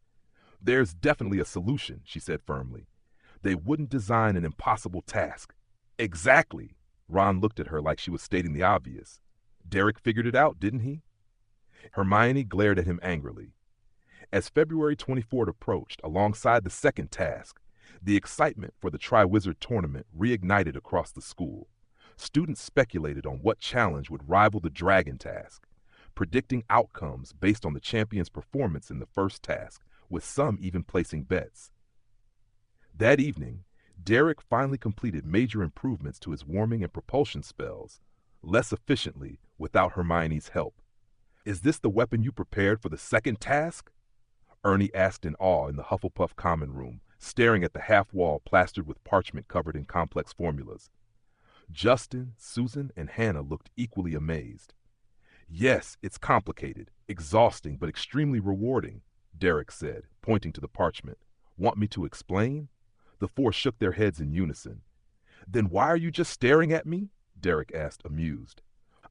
There's definitely a solution, she said firmly. They wouldn't design an impossible task. Exactly. Ron looked at her like she was stating the obvious. Derek figured it out, didn't he? Hermione glared at him angrily. As February 24th approached, alongside the second task, the excitement for the Triwizard Tournament reignited across the school. Students speculated on what challenge would rival the Dragon task, predicting outcomes based on the champion's performance in the first task, with some even placing bets. That evening, Derek finally completed major improvements to his warming and propulsion spells, less efficiently without Hermione's help. Is this the weapon you prepared for the second task? Ernie asked in awe in the Hufflepuff common room, staring at the half wall plastered with parchment covered in complex formulas. Justin, Susan, and Hannah looked equally amazed. Yes, it's complicated, exhausting, but extremely rewarding, Derek said, pointing to the parchment. Want me to explain? The 4 shook their heads in unison. Then why are you just staring at me? Derek asked, amused.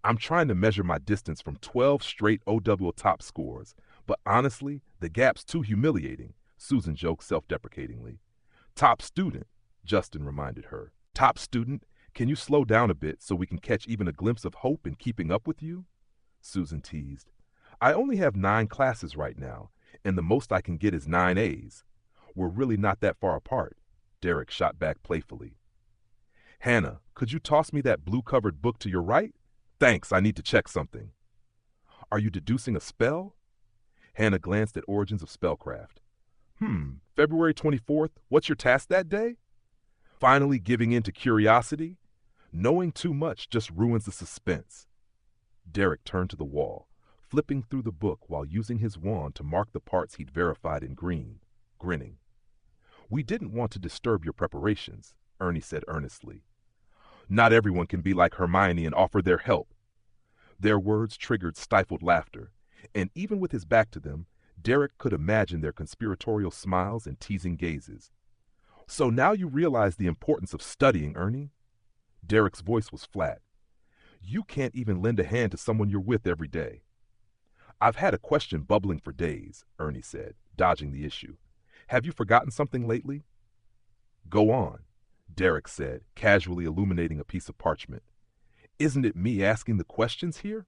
I'm trying to measure my distance from 12 straight OWL top scores, but honestly, the gap's too humiliating, Susan joked self-deprecatingly. Top student, Justin reminded her. Top student, can you slow down a bit so we can catch even a glimpse of hope in keeping up with you? Susan teased. I only have 9 classes right now, and the most I can get is 9 A's. We're really not that far apart, Derek shot back playfully. Hannah, could you toss me that blue-covered book to your right? Thanks, I need to check something. Are you deducing a spell? Hannah glanced at Origins of Spellcraft. February 24th, what's your task that day? Finally giving in to curiosity? Knowing too much just ruins the suspense. Derek turned to the wall, flipping through the book while using his wand to mark the parts he'd verified in green. grinning. "We didn't want to disturb your preparations," Ernie said earnestly. "Not everyone can be like Hermione and offer their help." Their words triggered stifled laughter, and even with his back to them, Derek could imagine their conspiratorial smiles and teasing gazes. "So now you realize the importance of studying, Ernie?" Derek's voice was flat. "You can't even lend a hand to someone you're with every day." "I've had a question bubbling for days," Ernie said, dodging the issue. "Have you forgotten something lately?" "Go on," Derek said, casually illuminating a piece of parchment. "Isn't it me asking the questions here?"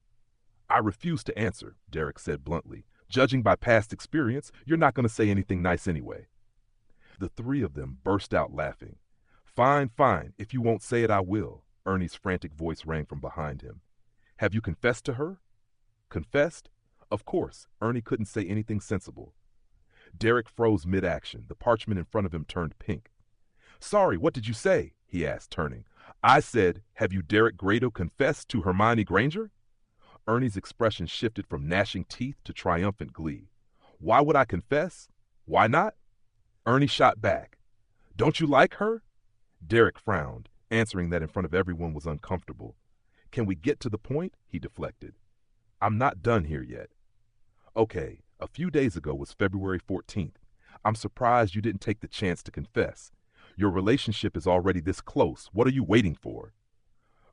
"I refuse to answer," Derek said bluntly. "Judging by past experience, you're not going to say anything nice anyway." The three of them burst out laughing. "Fine, fine. If you won't say it, I will." Ernie's frantic voice rang from behind him. "Have you confessed to her?" "Confessed?" Of course, Ernie couldn't say anything sensible. Derek froze mid-action. The parchment in front of him turned pink. "Sorry, what did you say?" he asked, turning. "I said, have you Derek Grado confessed to Hermione Granger?" Ernie's expression shifted from gnashing teeth to triumphant glee. "Why would I confess? Why not?" Ernie shot back. "Don't you like her?" Derek frowned, answering that in front of everyone was uncomfortable. "Can we get to the point?" he deflected. "I'm not done here yet." "Okay, a few days ago was February 14th. I'm surprised you didn't take the chance to confess. Your relationship is already this close. What are you waiting for?"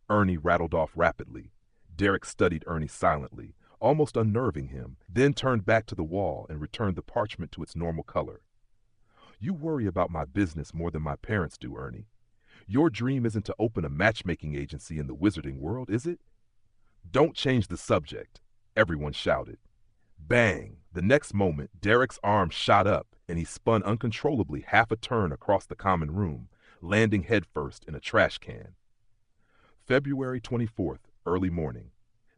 Ernie rattled off rapidly. Derek studied Ernie silently, almost unnerving him, then turned back to the wall and returned the parchment to its normal color. "You worry about my business more than my parents do, Ernie. Your dream isn't to open a matchmaking agency in the wizarding world, is it?" "Don't change the subject," everyone shouted. Bang! The next moment, Derek's arm shot up, and he spun uncontrollably half a turn across the common room, landing headfirst in a trash can. February 24th, early morning.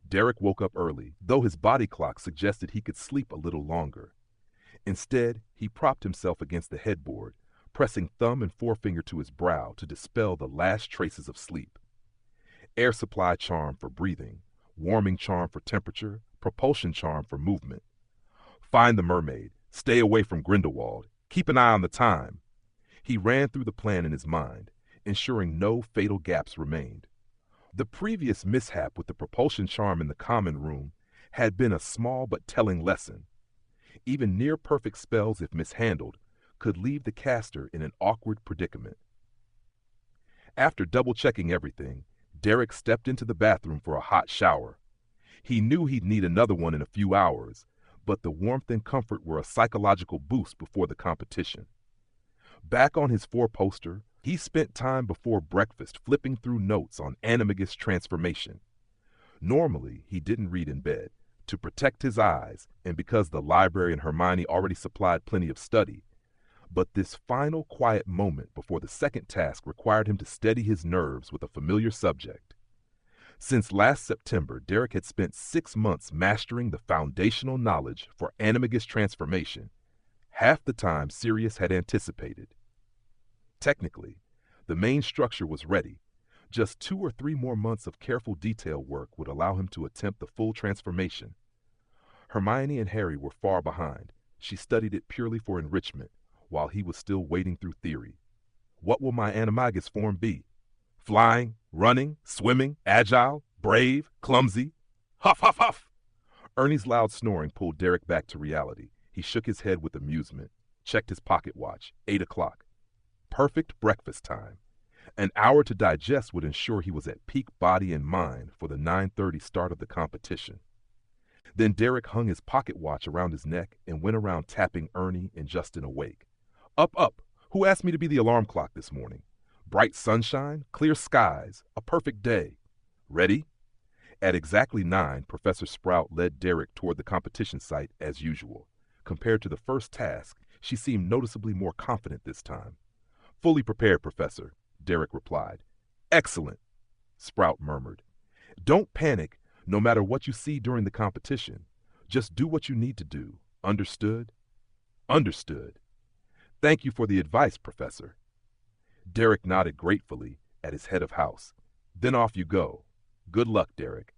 Derek woke up early, though his body clock suggested he could sleep a little longer. Instead, he propped himself against the headboard, pressing thumb and forefinger to his brow to dispel the last traces of sleep. Air supply charm for breathing, warming charm for temperature, propulsion charm for movement. Find the mermaid, stay away from Grindelwald, keep an eye on the time. He ran through the plan in his mind, ensuring no fatal gaps remained. The previous mishap with the propulsion charm in the common room had been a small but telling lesson. Even near-perfect spells, if mishandled, could leave the caster in an awkward predicament. After double-checking everything, Derek stepped into the bathroom for a hot shower. He knew he'd need another one in a few hours, but the warmth and comfort were a psychological boost before the competition. Back on his four-poster, he spent time before breakfast flipping through notes on animagus transformation. Normally, he didn't read in bed, to protect his eyes and because the library and Hermione already supplied plenty of study. But this final quiet moment before the second task required him to steady his nerves with a familiar subject. Since last September, Derek had spent 6 months mastering the foundational knowledge for animagus transformation, half the time Sirius had anticipated. Technically, the main structure was ready. Just 2 or 3 more months of careful detail work would allow him to attempt the full transformation. Hermione and Harry were far behind. She studied it purely for enrichment, while he was still wading through theory. What will my animagus form be? Flying, running, swimming, agile, brave, clumsy? Huff, huff, huff! Ernie's loud snoring pulled Derek back to reality. He shook his head with amusement, checked his pocket watch. 8 o'clock. Perfect breakfast time. An hour to digest would ensure he was at peak body and mind for the 9:30 start of the competition. Then Derek hung his pocket watch around his neck and went around tapping Ernie and Justin awake. Up, up! Who asked me to be the alarm clock this morning? Bright sunshine, clear skies, a perfect day. Ready? At exactly 9, Professor Sprout led Derek toward the competition site as usual. Compared to the first task, she seemed noticeably more confident this time. Fully prepared, Professor, Derek replied. Excellent, Sprout murmured. Don't panic, no matter what you see during the competition. Just do what you need to do. Understood? Understood. Thank you for the advice, Professor. Derek nodded gratefully at his head of house. Then off you go. Good luck, Derek.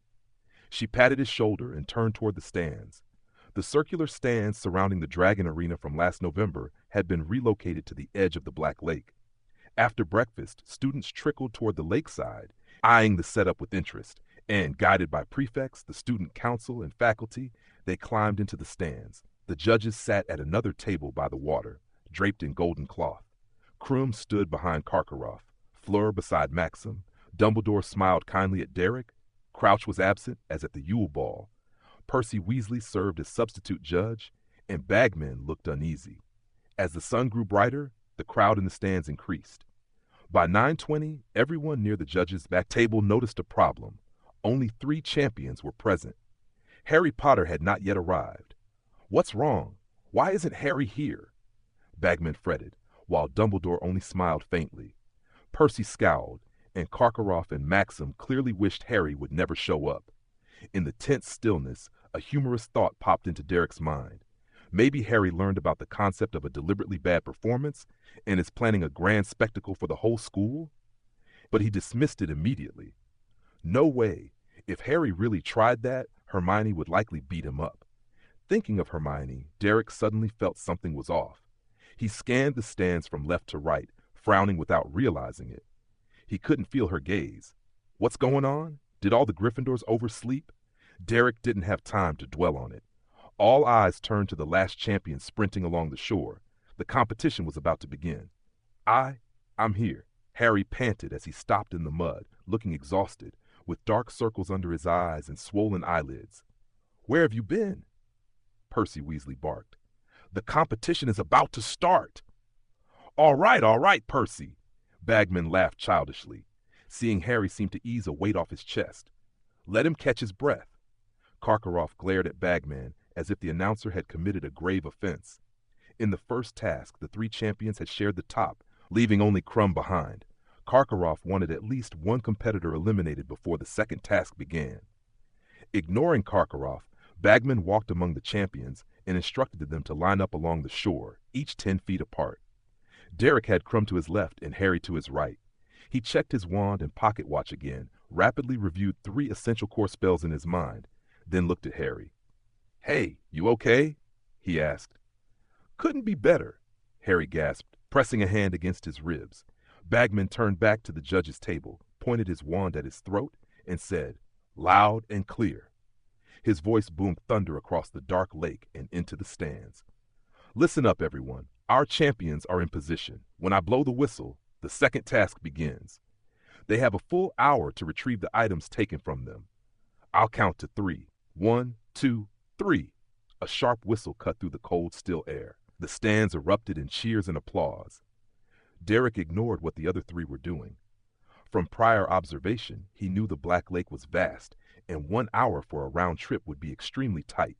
She patted his shoulder and turned toward the stands. The circular stands surrounding the Dragon Arena from last November had been relocated to the edge of the Black Lake. After breakfast, students trickled toward the lakeside, eyeing the setup with interest, and guided by prefects, the student council, and faculty, they climbed into the stands. The judges sat at another table by the water, draped in golden cloth. Krum stood behind Karkaroff, Fleur beside Maxim. Dumbledore smiled kindly at Derek. Crouch was absent, as at the Yule Ball. Percy Weasley served as substitute judge, and Bagman looked uneasy. As the sun grew brighter, the crowd in the stands increased. By 9:20, everyone near the judges' back table noticed a problem. Only 3 champions were present. Harry Potter had not yet arrived. "What's wrong? Why isn't Harry here?" Bagman fretted, while Dumbledore only smiled faintly. Percy scowled, and Karkaroff and Maxim clearly wished Harry would never show up. In the tense stillness, a humorous thought popped into Derek's mind. Maybe Harry learned about the concept of a deliberately bad performance and is planning a grand spectacle for the whole school? But he dismissed it immediately. No way. If Harry really tried that, Hermione would likely beat him up. Thinking of Hermione, Derek suddenly felt something was off. He scanned the stands from left to right, frowning without realizing it. He couldn't feel her gaze. What's going on? Did all the Gryffindors oversleep? Derek didn't have time to dwell on it. All eyes turned to the last champion sprinting along the shore. The competition was about to begin. I'm here. Harry panted as he stopped in the mud, looking exhausted, with dark circles under his eyes and swollen eyelids. "Where have you been?" Percy Weasley barked. "The competition is about to start." All right, Percy." Bagman laughed childishly, seeing Harry seem to ease a weight off his chest. "Let him catch his breath." Karkaroff glared at Bagman as if the announcer had committed a grave offense. In the first task, the 3 champions had shared the top, leaving only Krum behind. Karkaroff wanted at least one competitor eliminated before the second task began. Ignoring Karkaroff, Bagman walked among the champions and instructed them to line up along the shore, each 10 feet apart. Derek had Krum to his left and Harry to his right. He checked his wand and pocket watch again, rapidly reviewed 3 essential core spells in his mind, then looked at Harry. "Hey, you okay?" he asked. "Couldn't be better," Harry gasped, pressing a hand against his ribs. Bagman turned back to the judge's table, pointed his wand at his throat, and said, loud and clear. His voice boomed thunder across the dark lake and into the stands. "Listen up, everyone. Our champions are in position. When I blow the whistle, the second task begins. They have a full hour to retrieve the items taken from them. I'll count to 3. 1, 2, 3. A sharp whistle cut through the cold, still air. The stands erupted in cheers and applause. Derek ignored what the other 3 were doing. From prior observation, he knew the Black Lake was vast, and 1 hour for a round trip would be extremely tight.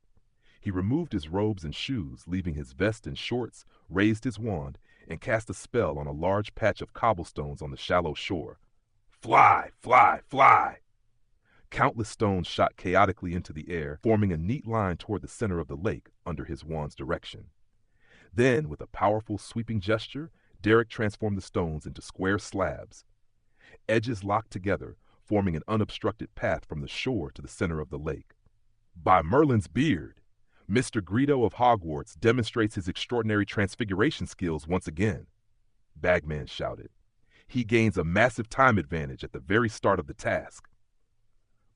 He removed his robes and shoes, leaving his vest and shorts, raised his wand, and cast a spell on a large patch of cobblestones on the shallow shore. "Fly, fly, fly!" Countless stones shot chaotically into the air, forming a neat line toward the center of the lake under his wand's direction. Then, with a powerful sweeping gesture, Derek transformed the stones into square slabs. Edges locked together, forming an unobstructed path from the shore to the center of the lake. "By Merlin's beard! Mr. Greedo of Hogwarts demonstrates his extraordinary transfiguration skills once again," Bagman shouted. "He gains a massive time advantage at the very start of the task."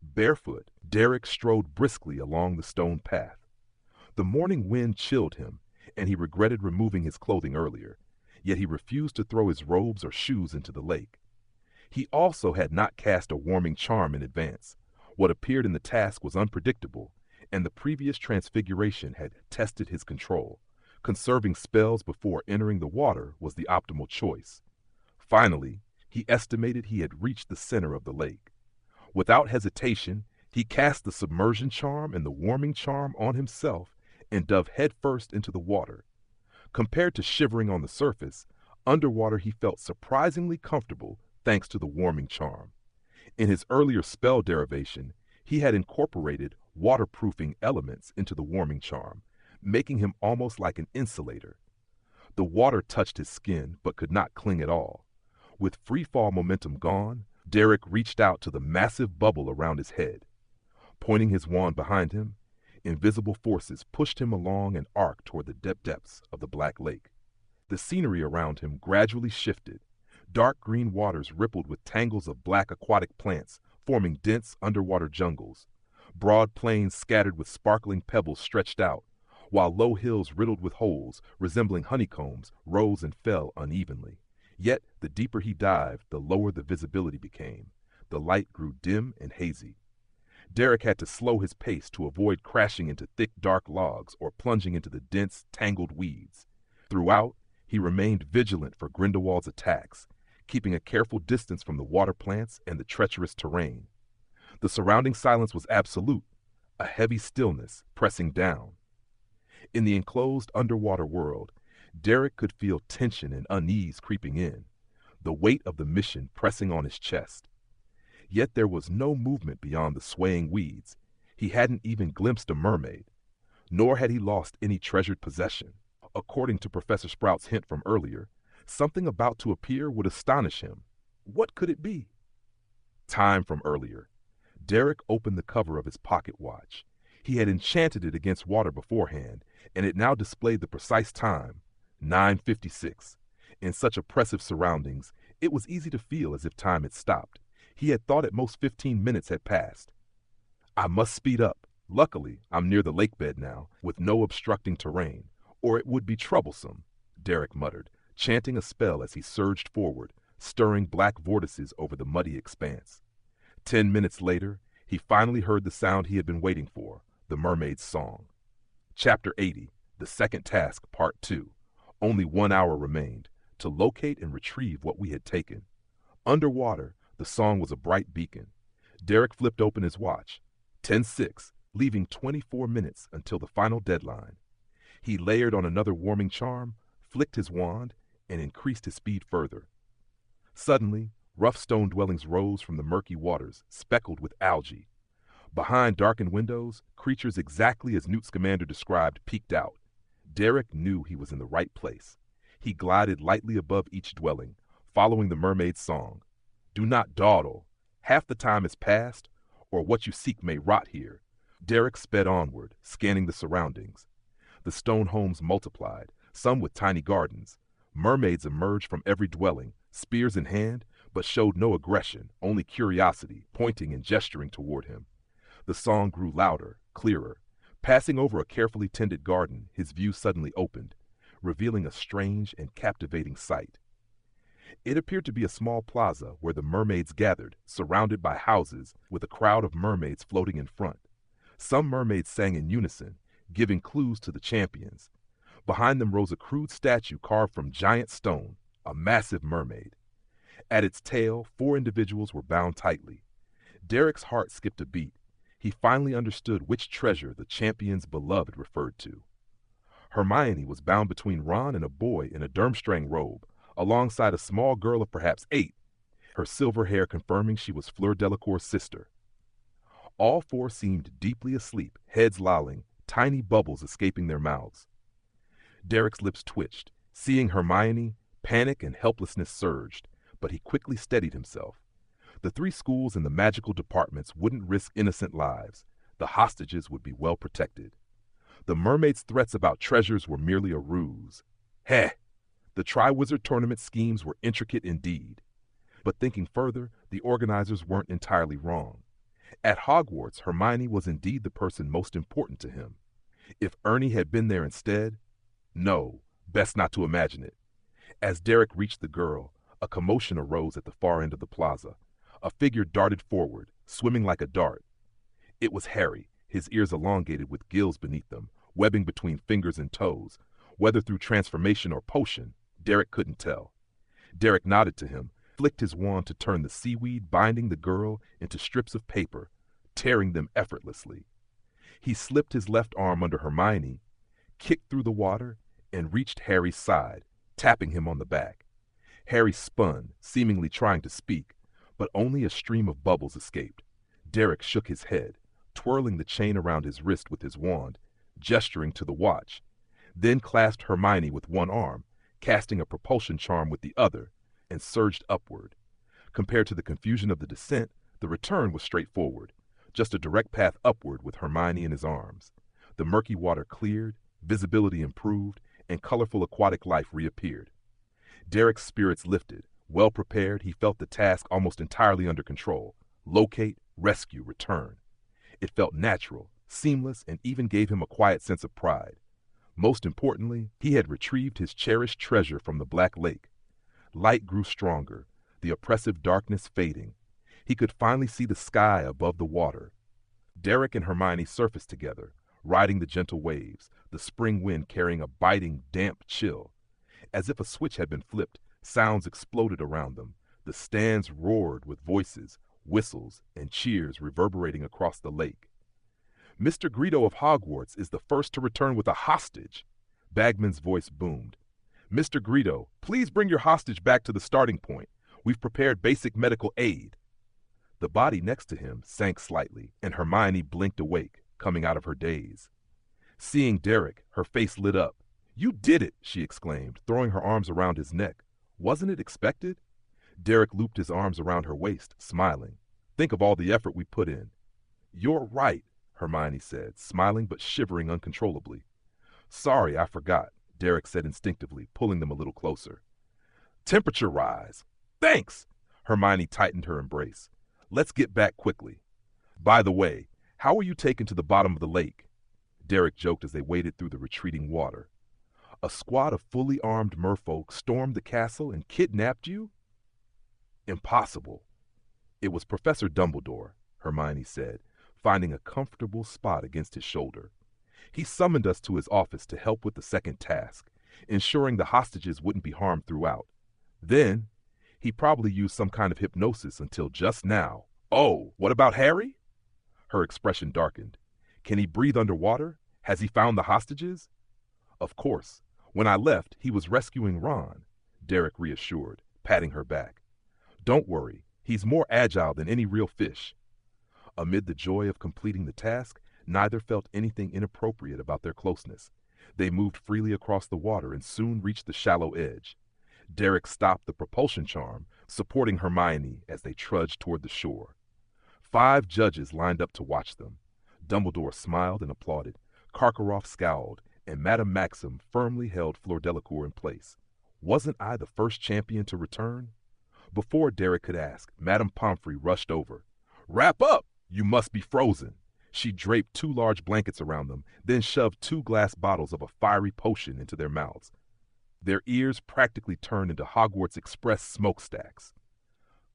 Barefoot, Derek strode briskly along the stone path. The morning wind chilled him, and he regretted removing his clothing earlier, yet he refused to throw his robes or shoes into the lake. He also had not cast a warming charm in advance. What appeared in the task was unpredictable, and the previous transfiguration had tested his control. Conserving spells before entering the water was the optimal choice. Finally, he estimated he had reached the center of the lake. Without hesitation, he cast the submersion charm and the warming charm on himself and dove headfirst into the water. Compared to shivering on the surface, underwater he felt surprisingly comfortable thanks to the warming charm. In his earlier spell derivation, he had incorporated waterproofing elements into the warming charm, making him almost like an insulator. The water touched his skin but could not cling at all. With freefall momentum gone, Derek reached out to the massive bubble around his head. Pointing his wand behind him, invisible forces pushed him along an arc toward the depths of the Black Lake. The scenery around him gradually shifted. Dark green waters rippled with tangles of black aquatic plants, forming dense underwater jungles. Broad plains scattered with sparkling pebbles stretched out, while low hills riddled with holes, resembling honeycombs, rose and fell unevenly. Yet, the deeper he dived, the lower the visibility became. The light grew dim and hazy. Derek had to slow his pace to avoid crashing into thick, dark logs or plunging into the dense, tangled weeds. Throughout, he remained vigilant for Grindelwald's attacks, keeping a careful distance from the water plants and the treacherous terrain. The surrounding silence was absolute, a heavy stillness pressing down. In the enclosed underwater world, Derek could feel tension and unease creeping in, the weight of the mission pressing on his chest. Yet there was no movement beyond the swaying weeds. He hadn't even glimpsed a mermaid, nor had he lost any treasured possession. According to Professor Sprout's hint from earlier, something about to appear would astonish him. What could it be? Time from earlier. Derek opened the cover of his pocket watch. He had enchanted it against water beforehand, and it now displayed the precise time, 9:56. In such oppressive surroundings, it was easy to feel as if time had stopped. He had thought at most 15 minutes had passed. I must speed up. Luckily, I'm near the lake bed now, with no obstructing terrain, or it would be troublesome, Derek muttered, chanting a spell as he surged forward, stirring black vortices over the muddy expanse. 10 minutes later, he finally heard the sound he had been waiting for, the mermaid's song. Chapter 80, The Second Task, Part 2. Only 1 hour remained, to locate and retrieve what we had taken. Underwater, the song was a bright beacon. Derek flipped open his watch. 10:06, leaving 24 minutes until the final deadline. He layered on another warming charm, flicked his wand, and increased his speed further. Suddenly, rough stone dwellings rose from the murky waters, speckled with algae. Behind darkened windows, creatures exactly as Newt Scamander described peeked out. Derek knew he was in the right place. He glided lightly above each dwelling, following the mermaid's song. Do not dawdle. Half the time has passed, or what you seek may rot here. Derek sped onward, scanning the surroundings. The stone homes multiplied, some with tiny gardens. Mermaids emerged from every dwelling, spears in hand, but showed no aggression, only curiosity, pointing and gesturing toward him. The song grew louder, clearer. Passing over a carefully tended garden, his view suddenly opened, revealing a strange and captivating sight. It appeared to be a small plaza where the mermaids gathered, surrounded by houses, with a crowd of mermaids floating in front. Some mermaids sang in unison, giving clues to the champions. Behind them rose a crude statue carved from giant stone, a massive mermaid. At its tail, 4 individuals were bound tightly. Derek's heart skipped a beat. He finally understood which treasure the champion's beloved referred to. Hermione was bound between Ron and a boy in a Durmstrang robe, alongside a small girl of perhaps 8, her silver hair confirming she was Fleur Delacour's sister. All 4 seemed deeply asleep, heads lolling, tiny bubbles escaping their mouths. Derek's lips twitched. Seeing Hermione, panic and helplessness surged, but he quickly steadied himself. The 3 schools and the magical departments wouldn't risk innocent lives. The hostages would be well protected. The mermaid's threats about treasures were merely a ruse. Heh! The Triwizard Tournament schemes were intricate indeed. But thinking further, the organizers weren't entirely wrong. At Hogwarts, Hermione was indeed the person most important to him. If Ernie had been there instead, no, best not to imagine it. As Derek reached the girl, a commotion arose at the far end of the plaza. A figure darted forward, swimming like a dart. It was Harry, his ears elongated with gills beneath them, webbing between fingers and toes. Whether through transformation or potion, Derek couldn't tell. Derek nodded to him, flicked his wand to turn the seaweed binding the girl into strips of paper, tearing them effortlessly. He slipped his left arm under Hermione, kicked through the water, and reached Harry's side, tapping him on the back. Harry spun, seemingly trying to speak, but only a stream of bubbles escaped. Derek shook his head, twirling the chain around his wrist with his wand, gesturing to the watch, then clasped Hermione with one arm, casting a propulsion charm with the other, and surged upward. Compared to the confusion of the descent, the return was straightforward, just a direct path upward with Hermione in his arms. The murky water cleared, visibility improved, and colorful aquatic life reappeared. Derek's spirits lifted. Well prepared, he felt the task almost entirely under control. Locate, rescue, return. It felt natural, seamless, and even gave him a quiet sense of pride. Most importantly, he had retrieved his cherished treasure from the Black Lake. Light grew stronger, the oppressive darkness fading. He could finally see the sky above the water. Derek and Hermione surfaced together, riding the gentle waves, the spring wind carrying a biting, damp chill. As if a switch had been flipped, sounds exploded around them. The stands roared with voices, whistles, and cheers reverberating across the lake. Mr. Greedo of Hogwarts is the first to return with a hostage. Bagman's voice boomed. Mr. Greedo, please bring your hostage back to the starting point. We've prepared basic medical aid. The body next to him sank slightly, and Hermione blinked awake, coming out of her daze. Seeing Derek, her face lit up. You did it, she exclaimed, throwing her arms around his neck. Wasn't it expected? Derek looped his arms around her waist, smiling. Think of all the effort we put in. You're right, Hermione said, smiling but shivering uncontrollably. Sorry, I forgot, Derek said instinctively, pulling them a little closer. Temperature rise. Thanks! Hermione tightened her embrace. Let's get back quickly. By the way, how were you taken to the bottom of the lake? Derek joked as they waded through the retreating water. A squad of fully armed merfolk stormed the castle and kidnapped you? Impossible. It was Professor Dumbledore, Hermione said, finding a comfortable spot against his shoulder. He summoned us to his office to help with the second task, ensuring the hostages wouldn't be harmed throughout. Then, he probably used some kind of hypnosis until just now. Oh, what about Harry? Her expression darkened. Can he breathe underwater? Has he found the hostages? Of course. When I left, he was rescuing Ron, Derek reassured, patting her back. Don't worry, he's more agile than any real fish. Amid the joy of completing the task, neither felt anything inappropriate about their closeness. They moved freely across the water and soon reached the shallow edge. Derek stopped the propulsion charm, supporting Hermione as they trudged toward the shore. 5 judges lined up to watch them. Dumbledore smiled and applauded. Karkaroff scowled, and Madame Maxim firmly held Fleur Delacour in place. Wasn't I the first champion to return? Before Derek could ask, Madame Pomfrey rushed over. Wrap up! You must be frozen. She draped 2 large blankets around them, then shoved 2 glass bottles of a fiery potion into their mouths. Their ears practically turned into Hogwarts Express smokestacks.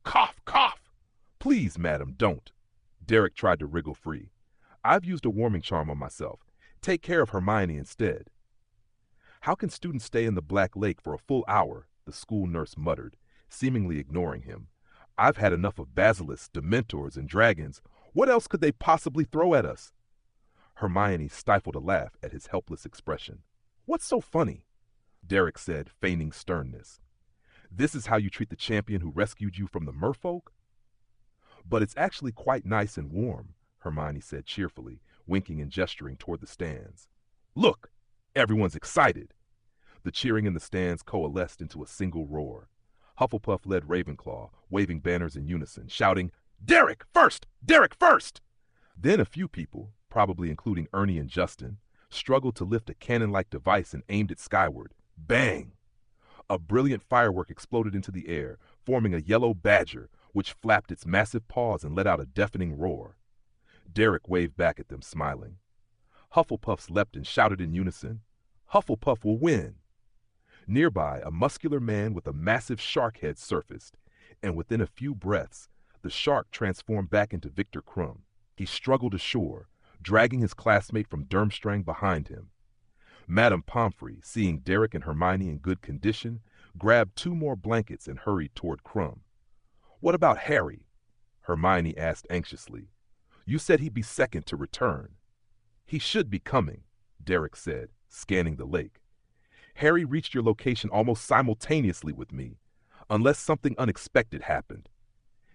Cough, cough! Please, madam, don't. Derek tried to wriggle free. I've used a warming charm on myself. Take care of Hermione instead. How can students stay in the Black Lake for a full hour? The school nurse muttered, seemingly ignoring him. I've had enough of basilisks, dementors, and dragons. What else could they possibly throw at us? Hermione stifled a laugh at his helpless expression. What's so funny? Derek said, feigning sternness. This is how you treat the champion who rescued you from the merfolk? But it's actually quite nice and warm, Hermione said cheerfully, winking and gesturing toward the stands. Look! Everyone's excited! The cheering in the stands coalesced into a single roar. Hufflepuff led Ravenclaw, waving banners in unison, shouting, Derek first! Derek first! Then a few people, probably including Ernie and Justin, struggled to lift a cannon-like device and aimed it skyward. Bang! A brilliant firework exploded into the air, forming a yellow badger, which flapped its massive paws and let out a deafening roar. Derek waved back at them, smiling. Hufflepuffs leapt and shouted in unison, Hufflepuff will win! Nearby, a muscular man with a massive shark head surfaced, and within a few breaths, the shark transformed back into Victor Krum. He struggled ashore, dragging his classmate from Durmstrang behind him. Madame Pomfrey, seeing Derek and Hermione in good condition, grabbed 2 more blankets and hurried toward Krum. What about Harry? Hermione asked anxiously. You said he'd be second to return. He should be coming, Derek said, scanning the lake. Harry reached your location almost simultaneously with me, unless something unexpected happened.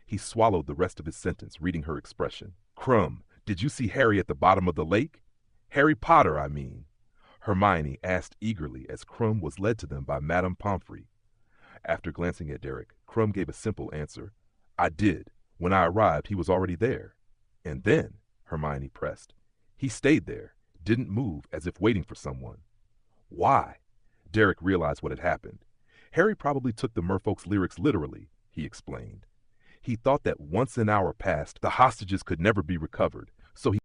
He swallowed the rest of his sentence, reading her expression. Krum, did you see Harry at the bottom of the lake? Harry Potter, I mean. Hermione asked eagerly as Krum was led to them by Madame Pomfrey. After glancing at Derek, Krum gave a simple answer. I did. When I arrived, he was already there. And then, Hermione pressed, he stayed there, didn't move as if waiting for someone. Why? Derek realized what had happened. Harry probably took the merfolk's lyrics literally, he explained. He thought that once an hour passed, the hostages could never be recovered, so he